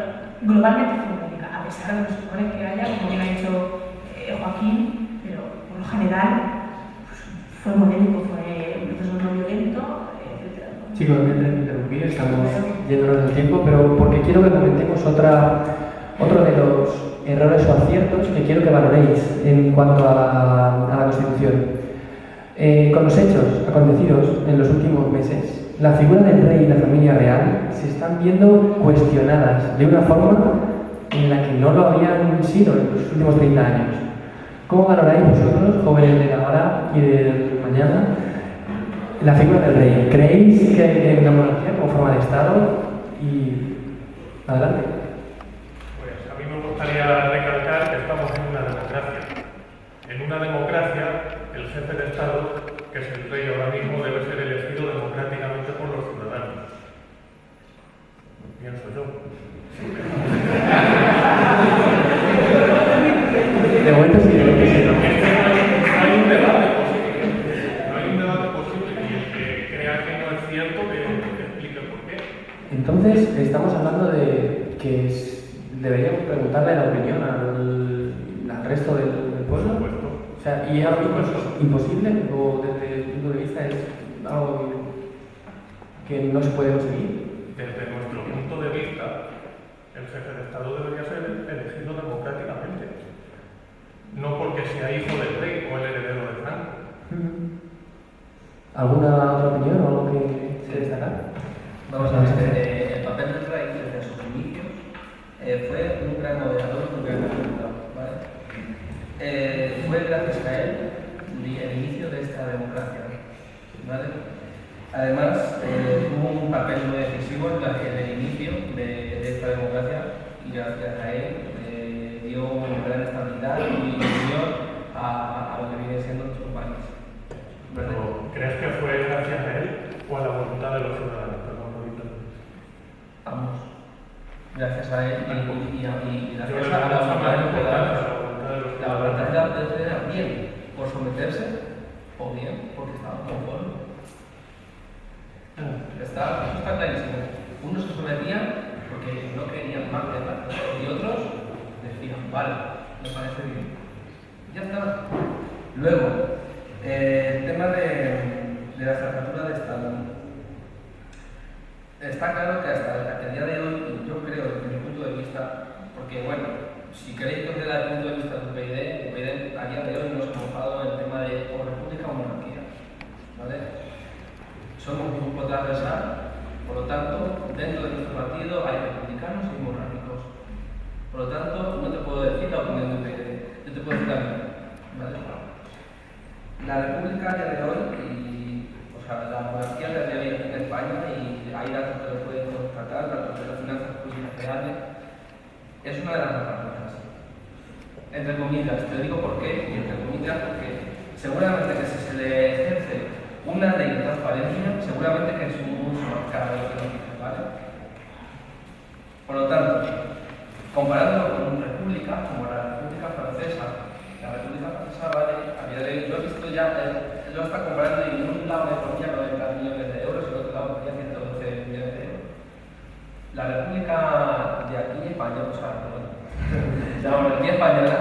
Speaker 6: globalmente fue modélica, a pesar de los errores que haya, como bien ha dicho Joaquín, pero por lo general pues, fue modélico, fue un proceso no violento, etc.
Speaker 1: Chicos, me interrumpí, estamos yéndonos del tiempo, pero porque quiero que comentemos otro de los errores o aciertos que quiero que valoréis en cuanto a la Constitución. Con los hechos acontecidos en los últimos meses, la figura del rey y la familia real se están viendo cuestionadas de una forma en la que no lo habían sido en los últimos 30 años. ¿Cómo valoráis vosotros, jóvenes de ahora y del mañana, la figura del rey? ¿Creéis que hay una monarquía como forma de Estado? Y adelante.
Speaker 4: Pues a mí me gustaría recalcar que estamos en una democracia. En una democracia, el jefe de Estado, que es el rey ahora mismo, debe ser elegido democráticamente por los ciudadanos. Pienso yo.
Speaker 1: De momento sí, de momento sí.
Speaker 4: No hay un debate posible. No hay un debate posible y el que crea que no es cierto que explique por qué.
Speaker 1: Entonces, estamos hablando de que deberíamos preguntarle la opinión al resto del pueblo.
Speaker 4: Por supuesto.
Speaker 1: O sea, ¿y ahora mismo eso es imposible? ¿O desde el punto de vista es algo que no se puede conseguir?
Speaker 4: Desde nuestro punto de vista, el jefe de Estado debería ser elegido democráticamente. No porque sea hijo del rey o el heredero de Franco.
Speaker 1: ¿Alguna otra opinión o algo que se destacar?
Speaker 3: Vamos a ver, el papel del rey desde sus inicios fue un gran moderador, un gran argumentador, ¿vale? Fue gracias a él el inicio de esta democracia, ¿vale? Además, tuvo un papel muy decisivo en el inicio de esta democracia y gracias a él dio una gran estabilidad y unión a lo que viene siendo nuestro país.
Speaker 4: Pero, ¿crees que fue gracias a él o a la voluntad de los ciudadanos? Perdón, no interrumpí.
Speaker 3: Ambos. Gracias a él y
Speaker 4: Yo
Speaker 3: gracias
Speaker 4: le
Speaker 3: a la
Speaker 4: damos
Speaker 3: voluntad
Speaker 4: más
Speaker 3: de los
Speaker 4: importancia a
Speaker 3: ciudadanos.
Speaker 4: la voluntad de los
Speaker 3: La
Speaker 4: ciudadanos.
Speaker 3: voluntad de los era bien por someterse o bien porque estaban conformes. Eso está clarísimo. Unos se sometían porque no querían más de la y otros decían, vale, me parece bien. Ya está. Luego, el tema de la estructura de Estado. Está claro que hasta el día de hoy, yo creo, desde mi punto de vista, porque bueno, si queréis que os dé el punto de vista de UPyD a día de hoy nos hemos enfocado en el tema de o república o monarquía, ¿vale? Somos un grupo transversal, por lo tanto, dentro de nuestro partido hay republicanos y monárquicos. Por lo tanto, no te puedo decir la opinión de UPyD, yo te puedo decir la mía, ¿vale? La república a día de hoy, la monarquía a día de hoy aquí en España, y hay datos que lo pueden constatar, datos de las finanzas públicas reales, es una de las más bajas. Entre comillas, te digo por qué, y entre comillas porque seguramente que si se le ejerce una ley de transparencia, seguramente que es un uso más caro de lo que nos dice, ¿vale? Por lo tanto, comparándolo con una república, como la República Francesa, ¿vale? A día de hoy, yo he visto ya, lo está comparando y en un lado me ponía 90 millones de euros y en otro lado ponía 112 millones de euros. La República de aquí, España, la monarquía española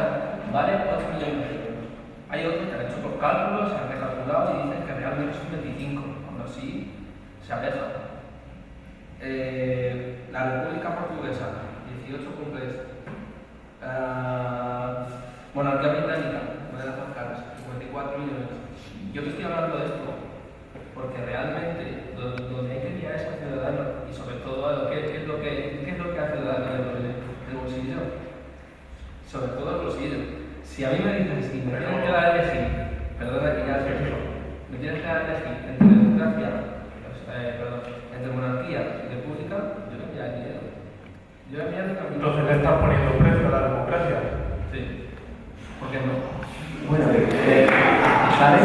Speaker 3: vale 8 millones de euros. Hay otros que han hecho los cálculos, se han recalculado y dicen que realmente son 25, cuando así se aleja. La República Portuguesa, 18 cumples. Monarquía británica, una de las más caras, 54 millones. Yo te estoy hablando de esto porque realmente donde hay que guiar es al ciudadano y sobre todo qué es lo que hace el ciudadano del bolsillo. Sobre todo el bolsillo. Si a mí me dicen, si me tienes que dar a elegir, perdona que ya sé eso, me tienes que dar a elegir entre democracia, entre monarquía y república, yo me enviaría el dinero. Yo me enviaría el camino.
Speaker 4: Entonces le estás poniendo precio a la democracia.
Speaker 3: Sí. ¿Por qué no?
Speaker 1: Bueno, ¿sabes?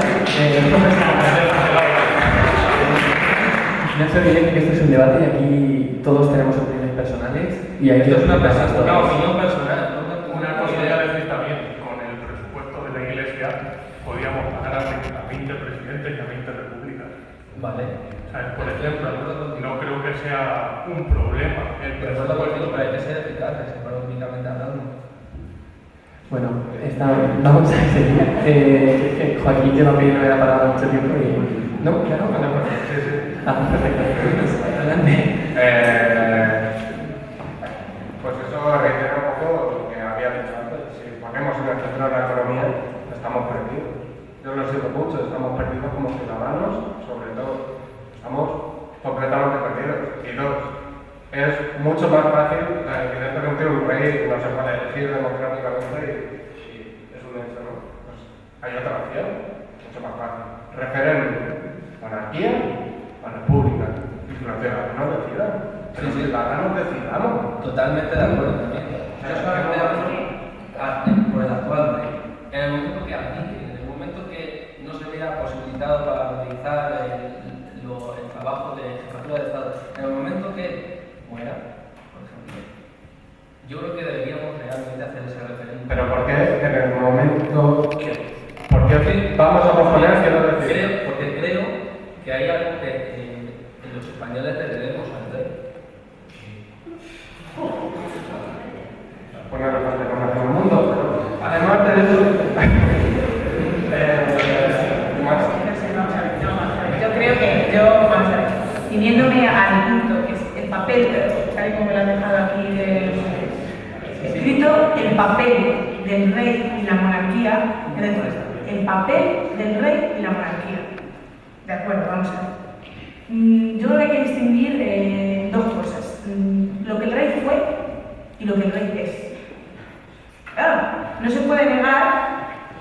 Speaker 1: No se olviden que esto es un debate y aquí todos tenemos opiniones personales y hay que
Speaker 3: Esto es una
Speaker 1: respetarlas todas.
Speaker 3: opinión personal.
Speaker 4: Una cosa ya decís también, con el presupuesto de la Iglesia podíamos pagar a 20 presidentes y a 20 repúblicas.
Speaker 3: Vale.
Speaker 4: ¿Sabes? Por ejemplo, no creo que sea un problema el
Speaker 3: Pero no
Speaker 4: presupuesto.
Speaker 3: pero hay que ser eficaces, económicamente hablando.
Speaker 1: Bueno, vamos a seguir. Joaquín lleva pidiendo la palabra mucho tiempo y... ¿No? ¿Ya no?
Speaker 5: Sí, sí.
Speaker 1: Ah, perfecto. Adelante.
Speaker 5: Pues eso reitera un poco lo que había dicho antes. Si ponemos en el centro de la economía, estamos perdidos. Yo lo siento mucho, estamos perdidos como ciudadanos, sobre todo. Estamos completamente perdidos. Y dos, es mucho más fácil, evidentemente un rey no se puede elegir democráticamente y es un hecho, ¿no? Pues hay otra opción, mucho más fácil. Referéndum, monarquía o república. Y que los ciudadanos decidan. Que los ciudadanos decidamos.
Speaker 3: Totalmente de acuerdo también. Yo solamente hablo por el actual rey. En el momento que abdique, en el momento que no se vea posibilitado para realizar el trabajo de jefatura de Estado, en el momento que muera, por ejemplo, yo creo que deberíamos realmente hacer ese referéndum.
Speaker 5: Pero ¿por qué en el momento que... ¿Por qué vamos a proponer que no decida?
Speaker 3: Porque creo que hay algo que los españoles le debemos al rey.
Speaker 5: Poner el patrimonio en el mundo, pero además de eso...
Speaker 6: Yo creo que vamos a ver, viniéndome al punto, que es el papel, pero tal y como lo han dejado aquí escrito, el papel del rey y la monarquía, el papel del rey y la monarquía. De acuerdo, vamos a ver. Yo creo que hay que distinguir dos cosas, lo que el rey fue y lo que el rey es. Claro, no se puede negar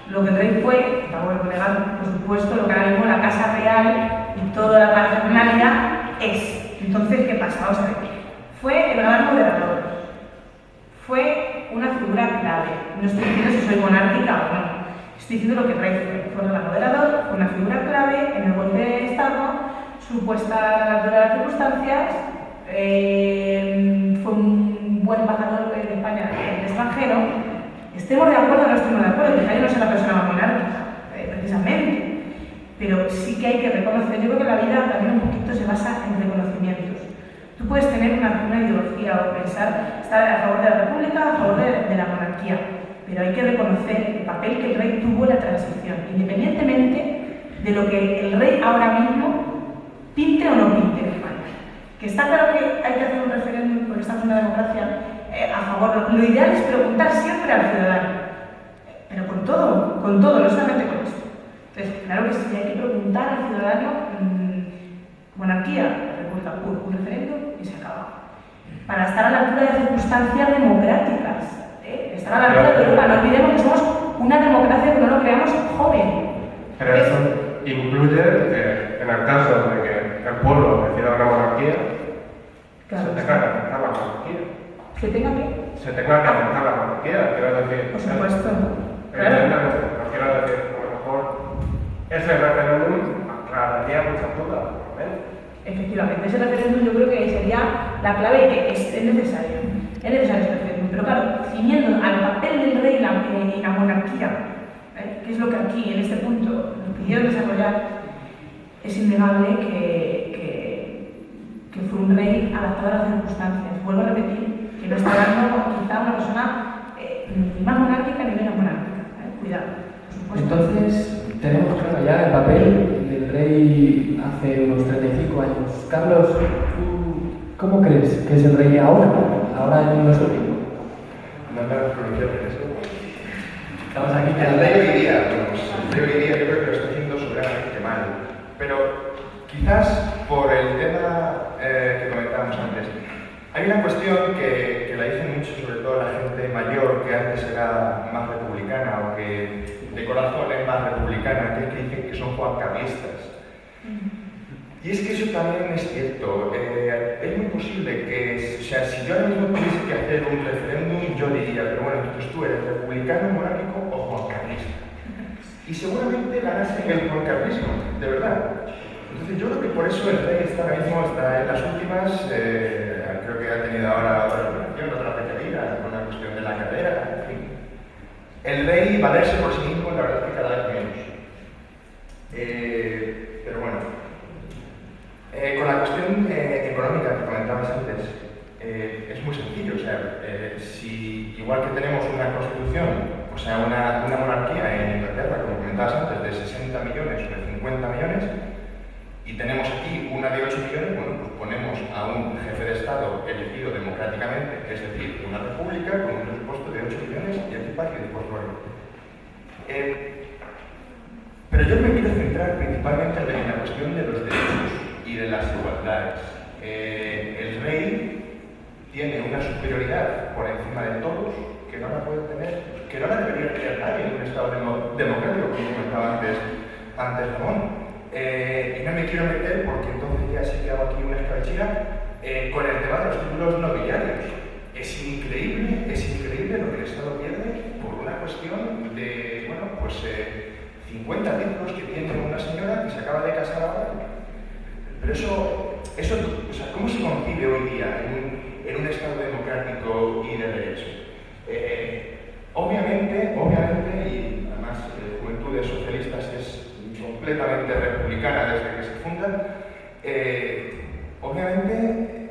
Speaker 6: lo que el rey fue, tampoco puede negar, por supuesto, lo que ahora mismo la Casa Real y toda la parafernalia es. Entonces, ¿qué pasa? Vamos a ver. Fue el gran moderador, fue una figura clave. No estoy diciendo si soy monárquica o no, estoy diciendo lo que el rey fue. Fue el gran moderador, fue una figura clave en el golpe de Estado, supuesta a la altura de las circunstancias, fue un buen embajador de España en el extranjero. Estemos de acuerdo o no estemos de acuerdo, que no sea la persona más monárquica, precisamente. Pero sí que hay que reconocer, yo creo que la vida también un poquito se basa en reconocimientos. Tú puedes tener una ideología o pensar, estar a favor de la república, a favor de la monarquía, pero hay que reconocer el papel que el rey tuvo en la transición, independientemente de lo que el rey ahora mismo pinte o no pinte en España. Que está claro que hay que hacer un referéndum porque estamos en una democracia a favor. Lo ideal es preguntar siempre al ciudadano, pero con todo, no solamente con esto. Entonces, claro que sí, hay que preguntar al ciudadano, monarquía, república, un referéndum y se acaba. Para estar a la altura de circunstancias democráticas, estar a la altura de Europa. No olvidemos que somos una democracia que no lo creamos joven.
Speaker 5: Pero eso incluye que en el caso de que el pueblo decida una monarquía,
Speaker 6: Claro.
Speaker 5: se tenga que aceptar la monarquía.
Speaker 6: ¿Que tenga qué?
Speaker 5: Se tenga que aceptar la monarquía, quiero decir.
Speaker 6: Por supuesto.
Speaker 5: Evidentemente, no quiero decir, a lo mejor ese referéndum aclararía muchas dudas, por lo menos.
Speaker 6: Efectivamente, ese referéndum yo creo que sería la clave y que es necesario. Es necesario ese referéndum. Pero claro, ciñendo al papel del rey y la monarquía, que es lo que aquí, en este punto, nos pidieron desarrollar, es innegable que fue un rey adaptado a las circunstancias. Vuelvo a repetir que no está hablando quizá una persona ni más monárquica ni menos monárquica. Cuidado, por supuesto.
Speaker 1: Entonces, tenemos claro ya el papel del rey hace unos 35 años. Carlos, ¿tú cómo crees que es el rey ahora en nuestro tiempo?
Speaker 2: No me pronunciado eso.
Speaker 1: Estamos aquí.
Speaker 2: El rey hoy día, yo creo que lo está haciendo soberanamente mal. Pero quizás por el tema que comentábamos antes, hay una cuestión que la dice mucho, sobre todo la gente mayor, que antes era más republicana o que de corazón es más republicana, que es que dicen que son juancarlistas. Y es que eso también es cierto. Es muy posible que, o sea, si yo ahora mismo tuviese que hacer un referéndum, yo diría, pero bueno, pues tú eres republicano, monárquico o juancarlista. Y seguramente ganasen el juancarlismo, de verdad. Entonces yo creo que por eso el rey está ahora mismo en las últimas, creo que ha tenido ahora otra operación, otra requerida, con la cuestión de la cadera, en fin. El rey valerse por sí mismo, la verdad es que cada vez menos. Pero bueno. Con la cuestión económica que comentabas antes, es muy sencillo. O sea, si igual que tenemos una constitución, o sea, una monarquía en Inglaterra, como comentabas antes, de 60 millones o de 50 millones, y tenemos aquí una de 8 millones, bueno, pues ponemos a un jefe de Estado elegido democráticamente, es decir, una república con un presupuesto de 8 millones y aquí para que después vuelvo. Pero yo me quiero centrar principalmente en la cuestión de los derechos y de las igualdades. El rey tiene una superioridad por encima de todos que no la puede tener, que no la debería tener nadie en un Estado democrático, como comentaba antes Ramón. Y no me quiero meter, porque entonces ya sí que hago aquí una escabechina, con el tema de los títulos nobiliarios. Es increíble lo que el Estado pierde por una cuestión de, bueno, pues 50 títulos que tiene una señora que se acaba de casar ahora. Pero eso, o sea, ¿cómo se concibe hoy día en un Estado democrático y de derecho? Obviamente, y además Juventudes Socialistas es completamente republicana desde que se fundan, obviamente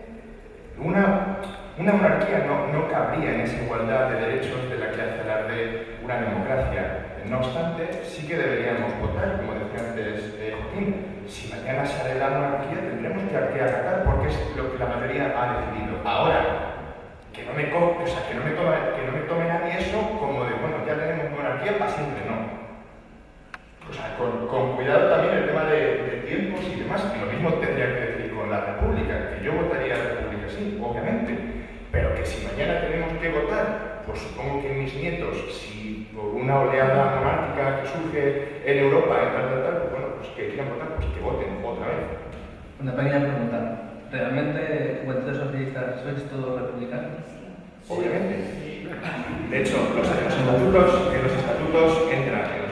Speaker 2: una monarquía no cabría en esa igualdad de derechos de la que hace alarde una democracia. No obstante, sí que deberíamos votar, como decía antes Joaquín. Si mañana sale la monarquía, tendremos que acatar, porque es lo que la mayoría ha decidido. Ahora, que no me tome nadie eso como de, bueno, ya tenemos monarquía para siempre, no. O sea, con cuidado también el tema de tiempos y demás, que lo mismo tendría que decir con la república, que yo votaría república sí, obviamente, pero que si mañana tenemos que votar, pues supongo que mis nietos, si por una oleada monárquica que surge en Europa, pues bueno, pues que quieran votar, pues que voten otra vez.
Speaker 3: Una pequeña pregunta. ¿Realmente, Juventudes Socialistas, sois todos republicanos?
Speaker 2: Obviamente. De hecho, los estatutos entran.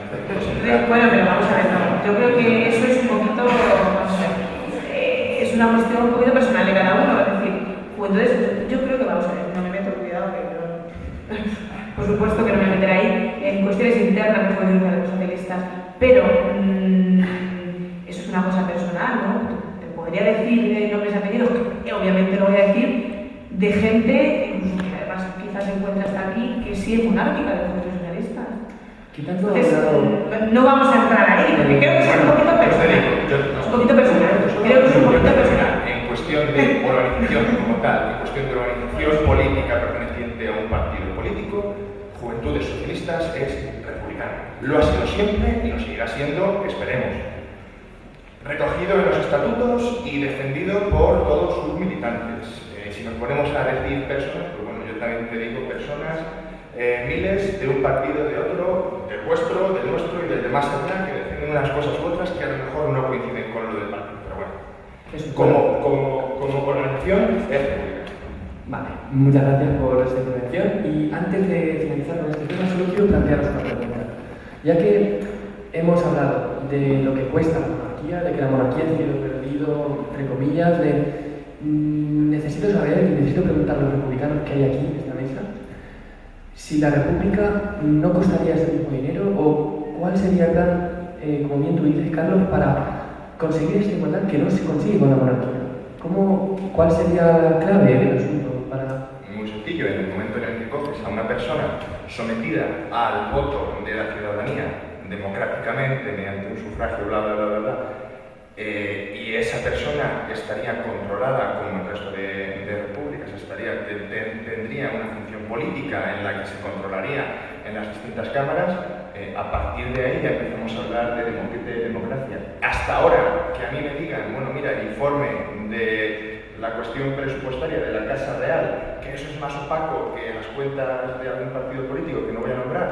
Speaker 6: Bueno, pero vamos a ver, no. Yo creo que eso es un poquito, no sé, es una cuestión un poquito personal de cada uno. Es decir, Juventudes, yo creo que vamos a ver, no me meto, cuidado, que por supuesto que no me meteré ahí en cuestiones internas de Juventudes Socialistas, pero eso es una cosa personal, ¿no? Te podría decir nombres y apellidos, que obviamente lo voy a decir, de gente, incluso que además quizás se encuentra hasta aquí, que sí es monárquica de Juventudes Socialistas. Entonces, no vamos a entrar ahí, porque creo que es un poquito personal. Es un poquito personal. Creo que es un poquito personal.
Speaker 2: En cuestión de organización como tal, en cuestión de organización política perteneciente a un partido político, Juventudes Socialistas es republicana. Lo ha sido siempre y lo seguirá siendo, esperemos. Recogido en los estatutos y defendido por todos sus militantes. Si nos ponemos a decir personas, pues bueno, yo también te digo personas, miles de un partido, de otro, del vuestro, del nuestro y del de más allá, que defienden unas cosas u otras que a lo mejor no coinciden con lo del partido. Pero bueno, como organización es republicana.
Speaker 1: Vale, muchas gracias por esta intervención. Y antes de finalizar con este tema, solo quiero plantearos una pregunta. Ya que hemos hablado de lo que cuesta la monarquía, de que la monarquía tiene lo perdido, entre comillas, necesito saber y necesito preguntar a los republicanos que hay aquí en esta mesa, si la república no costaría ese mismo dinero o cuál sería el plan, como bien tú dices, Carlos, para conseguir esta igualdad que no se consigue con la monarquía. ¿Cuál sería la clave del asunto para...?
Speaker 2: Muy sencillo, en el momento en el que coges a una persona sometida al voto de la ciudadanía democráticamente mediante un sufragio, bla, bla, bla, bla, bla, y esa persona estaría controlada como el resto de repúblicas, tendría una función política en la que se controlaría en las distintas cámaras. A partir de ahí ya empezamos a hablar de democracia. Hasta ahora, que a mí me digan, bueno, mira, el informe de la cuestión presupuestaria de la Casa Real, que eso es más opaco que las cuentas de algún partido político que no voy a nombrar.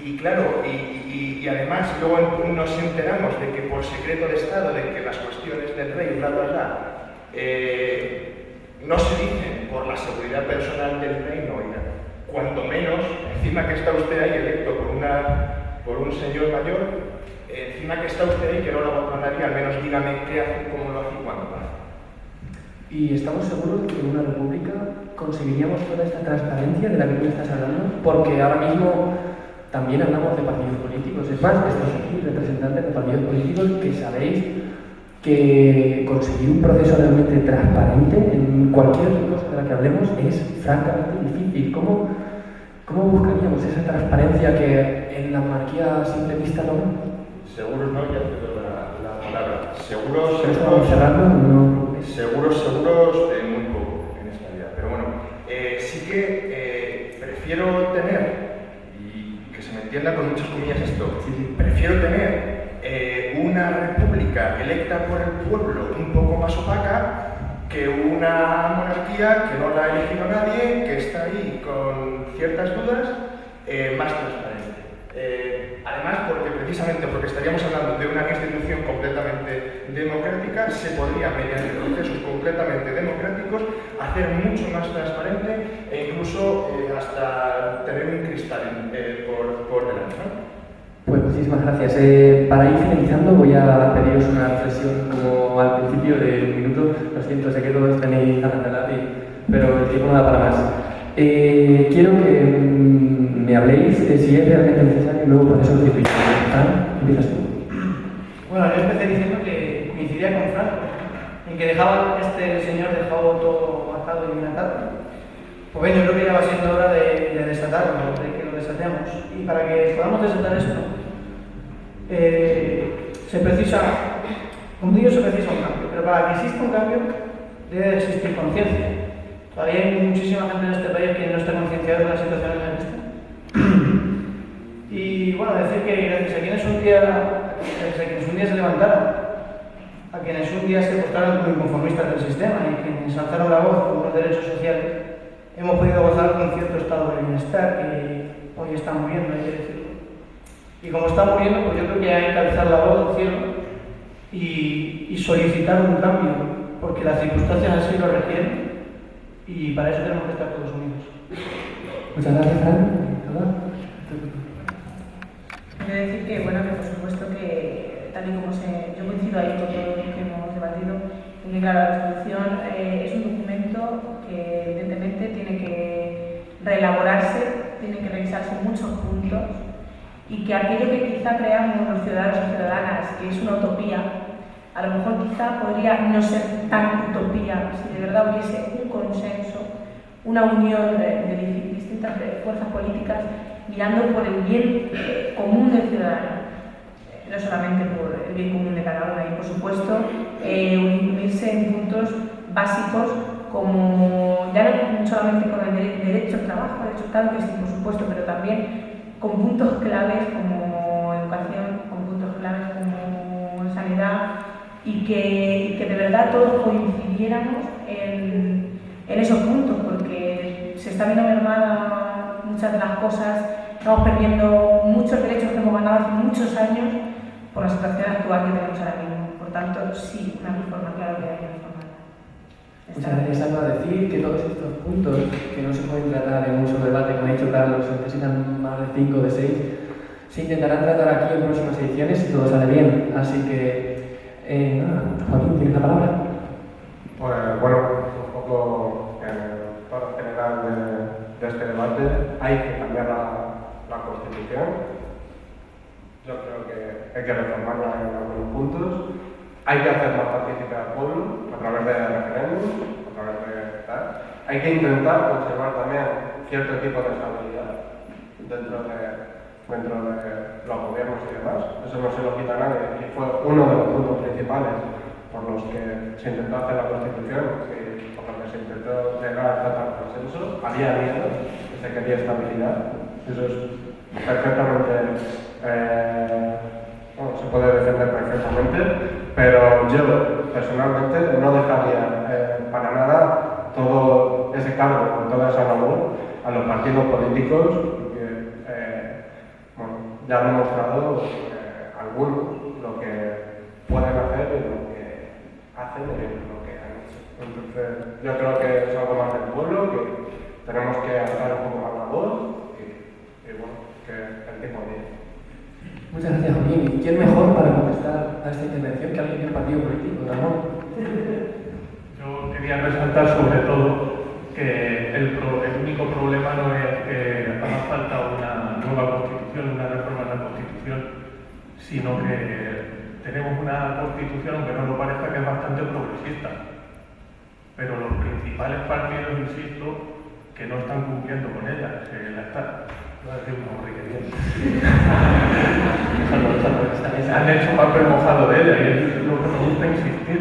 Speaker 2: Y claro, y además luego nos enteramos de que por secreto de Estado, de que las cuestiones del rey, bla, bla, bla, no se dicen por la seguridad personal del reino, oiga. Cuanto menos, encima que está usted ahí electo por un señor mayor, encima que está usted ahí que no lo vota a nadie, al menos dígame qué hace, cómo lo hace y cuándo lo hace.
Speaker 1: ¿Y estamos seguros que en una república conseguiríamos toda esta transparencia de la que tú estás hablando? Porque ahora mismo también hablamos de partidos políticos. Es más, estáis aquí representantes de partidos políticos que sabéis que conseguir un proceso realmente transparente en cualquier cosa de la que hablemos es francamente difícil. ¿Cómo buscaríamos esa transparencia que en la monarquía a simple vista no vemos?
Speaker 2: Seguros no, ya te doy la palabra. Seguros, muy poco en esta vida. Pero bueno, sí que prefiero tener, y que se me entienda con muchas comillas esto, prefiero tener una república electa por el pueblo un poco más opaca que una monarquía que no la ha elegido nadie, que está ahí con ciertas dudas, más transparente. Además, precisamente porque estaríamos hablando de una institución completamente democrática, se podría, mediante procesos completamente democráticos, hacer mucho más transparente e incluso hasta tener un cristal por delante, ¿no?
Speaker 1: Pues muchísimas gracias. Para ir finalizando voy a pediros una reflexión como al principio del minuto. Lo siento, sé que todos tenéis ganas de hablar, pero el tiempo no da para más. Quiero que me habléis de si es realmente necesario un nuevo proceso constituyente. Fran, empiezas tú.
Speaker 7: Bueno, yo empecé diciendo que coincidía con Fran, en que este señor dejaba todo atado y bien atado. Pues bien, yo creo que ya va siendo hora de desatarlo, de que lo desatemos. Y para que podamos desatar esto, se precisa un cambio, pero para que exista un cambio debe existir conciencia. Todavía hay muchísima gente en este país que no está concienciada de la situación en la que está. Y bueno, decir que gracias a quienes un día se levantaron, a quienes un día se postraron como inconformistas del sistema y quienes alzaron la voz por los derechos sociales, hemos podido gozar con cierto estado de bienestar que hoy está muriendo, hay que decirlo. Y como está muriendo, pues yo creo que hay que alzar la voz al cielo y solicitar un cambio, porque las circunstancias así lo requieren y para eso tenemos que estar todos unidos.
Speaker 1: Muchas gracias, Fran.
Speaker 6: Quiero decir que, bueno, que por supuesto que, tal y como yo coincido ahí con todo lo que hemos debatido, en que claro, la resolución es un documento que evidentemente tiene que reelaborarse, tiene que revisarse muchos puntos y que aquello que quizá creamos los ciudadanos y ciudadanas, que es una utopía, a lo mejor quizá podría no ser tan utopía si de verdad hubiese un consenso, una unión de distintas fuerzas políticas mirando por el bien común del ciudadano, no solamente por el bien común de cada uno. Y por supuesto, unirse en puntos básicos como ya no solamente con el derecho al trabajo, derecho tal, que sí, por supuesto, pero también con puntos claves como educación, con puntos claves como sanidad, y que de verdad todos coincidiéramos en esos puntos, porque se está viendo mermada muchas de las cosas, estamos perdiendo muchos derechos que hemos ganado hace muchos años por la situación actual que tenemos ahora mismo. Por tanto, sí, una reforma, claro que hay una reforma.
Speaker 1: Muchas gracias, Alba. Decir que todos estos puntos, que no se pueden tratar en un solo debate, como ha dicho Carlos, se necesitan más de 5 o de 6, se intentarán tratar aquí en próximas ediciones si todo sale bien. Así que, Joaquín, ¿tienes la palabra?
Speaker 5: Pues bueno, un poco para general de este debate, hay que cambiar la Constitución. Yo creo que hay que reformarla en algunos puntos. Hay que hacer más partícipe al pueblo a través de referéndums, a través de tal. Hay que intentar conservar también cierto tipo de estabilidad dentro de los gobiernos y demás. Eso no se lo quita a nadie y fue uno de los puntos principales por los que se intentó hacer la Constitución y por los que se intentó llegar a tal consenso. A día de hoy se quería estabilidad. Eso es perfectamente, bueno, se puede defender perfectamente, pero yo personalmente no dejaría para nada todo ese cargo, toda esa labor a los partidos políticos, porque bueno, ya han demostrado algunos lo que pueden hacer y lo que hacen y lo que han hecho. Entonces, yo creo que es algo más del pueblo, que tenemos que alzar un poco más la voz y bueno, que el tiempo viene.
Speaker 1: Muchas gracias, Joaquín. ¿Y quién mejor para contestar a esta intervención que alguien del partido político, Ramón?
Speaker 4: Yo quería resaltar sobre todo que el único problema no es que haga falta una nueva constitución, una reforma de la constitución, sino que tenemos una constitución, aunque no lo parezca, que es bastante progresista. Pero los principales partidos, insisto, que no están cumpliendo con ella, que la están. Voy a decir una borriquería. Han hecho papel mojado de ella y es lo que me gusta insistir.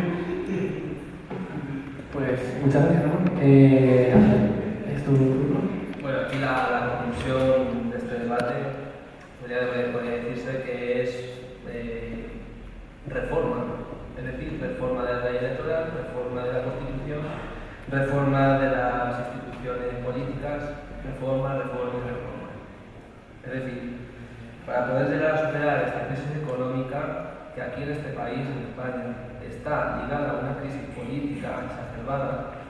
Speaker 1: Pues muchas gracias, Ramón. ¿Es tu turno?
Speaker 3: Bueno, aquí la conclusión de este debate podría decirse que es reforma, es decir, reforma de la ley electoral, reforma de la Constitución, reforma de las instituciones políticas, reforma. Es decir, para poder llegar a superar esta crisis económica que aquí en este país, en España, está ligada a una crisis política exacerbada,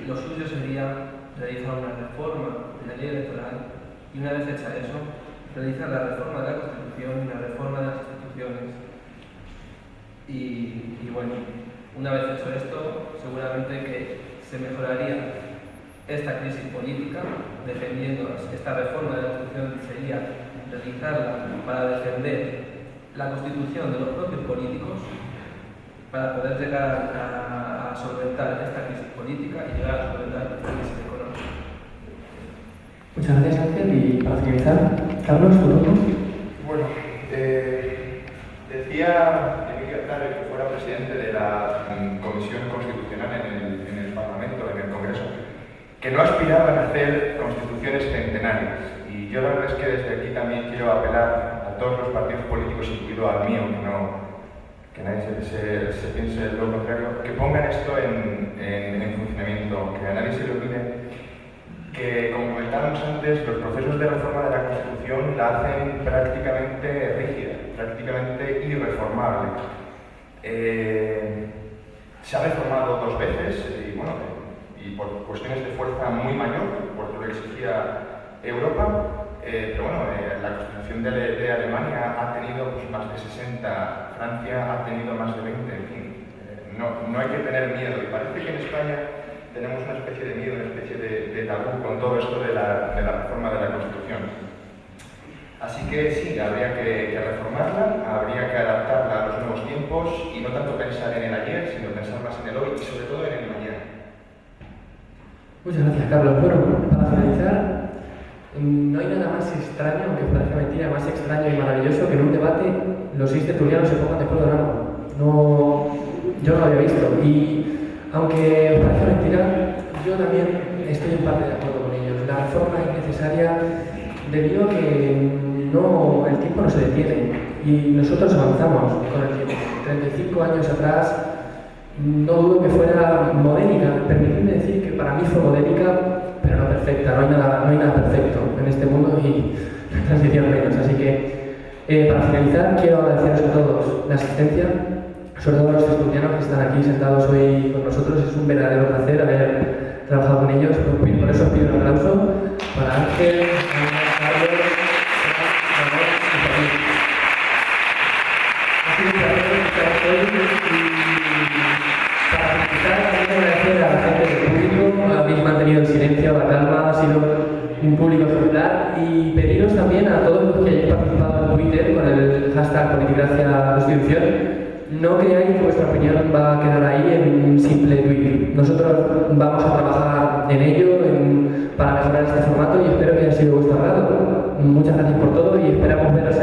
Speaker 3: lo suyo sería realizar una reforma de la ley electoral y una vez hecha eso, realizar la reforma de la Constitución y la reforma de las instituciones. Y bueno, una vez hecho esto, seguramente que se mejoraría esta crisis política, defendiendo esta reforma de la Constitución sería realizarla para defender la Constitución de los propios políticos, para poder llegar a solventar esta crisis política y llegar a solventar esta crisis económica.
Speaker 1: Muchas gracias, Ángel. Y para finalizar, Carlos, tu turno.
Speaker 2: Bueno, decía Emilio Aznar, que fuera presidente de la Comisión Constitucional en el Parlamento, en el Congreso, que no aspiraban a hacer constituciones centenarias. Y yo la verdad es que desde aquí también quiero apelar a todos los partidos políticos, incluido al mío, que nadie se piense lo contrario, que pongan esto en funcionamiento, que a nadie se le olvide que, como comentábamos antes, los procesos de reforma de la Constitución la hacen prácticamente rígida, prácticamente irreformable. Se ha reformado 2 veces y por cuestiones de fuerza muy mayor, porque lo exigía Europa, pero bueno, la Constitución de Alemania ha tenido pues, más de 60, Francia ha tenido más de 20, en fin, no hay que tener miedo, y parece que en España tenemos una especie de miedo, una especie de tabú con todo esto de la reforma de la Constitución. Así que sí, habría que reformarla, habría que adaptarla a los nuevos tiempos y no tanto pensar en el ayer, sino pensar más en el hoy y sobre todo en el mañana.
Speaker 1: Muchas gracias, Carlos. Bueno, para finalizar, no hay nada más extraño, aunque parezca mentira, más extraño y maravilloso que en un debate los 6 tertulianos se pongan de acuerdo en algo. Yo no lo había visto. Y aunque parezca mentira, yo también estoy en parte de acuerdo con ellos. La reforma es necesaria debido a que el tiempo no se detiene y nosotros avanzamos con el tiempo. 35 años atrás, no dudo que fuera modélica. Permitidme decir que para mí fue modélica, pero no perfecta. No hay nada perfecto en este mundo y la transición menos. Así que, para finalizar, quiero agradeceros a todos la asistencia, sobre todo a los estudiantes que están aquí sentados hoy con nosotros. Es un verdadero placer haber trabajado con ellos. Por eso os pido un aplauso para Ángel, Carlos, Ramón y Joaquín. Ha sido un placer estar hoy y para finalizar también agradecer a la gente del público. Habéis mantenido el silencio, la calma, ha sido un público ejemplar, y pediros también a todos los que hayáis participado en Twitter con el hashtag #Politicracia-Constitución, no creáis que vuestra opinión va a quedar ahí en un simple tweet. Nosotros vamos a trabajar en ello para mejorar este formato y espero que haya sido de vuestro agrado. Muchas gracias por todo y esperamos veros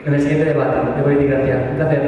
Speaker 1: en el siguiente debate de Politicracia. Un placer.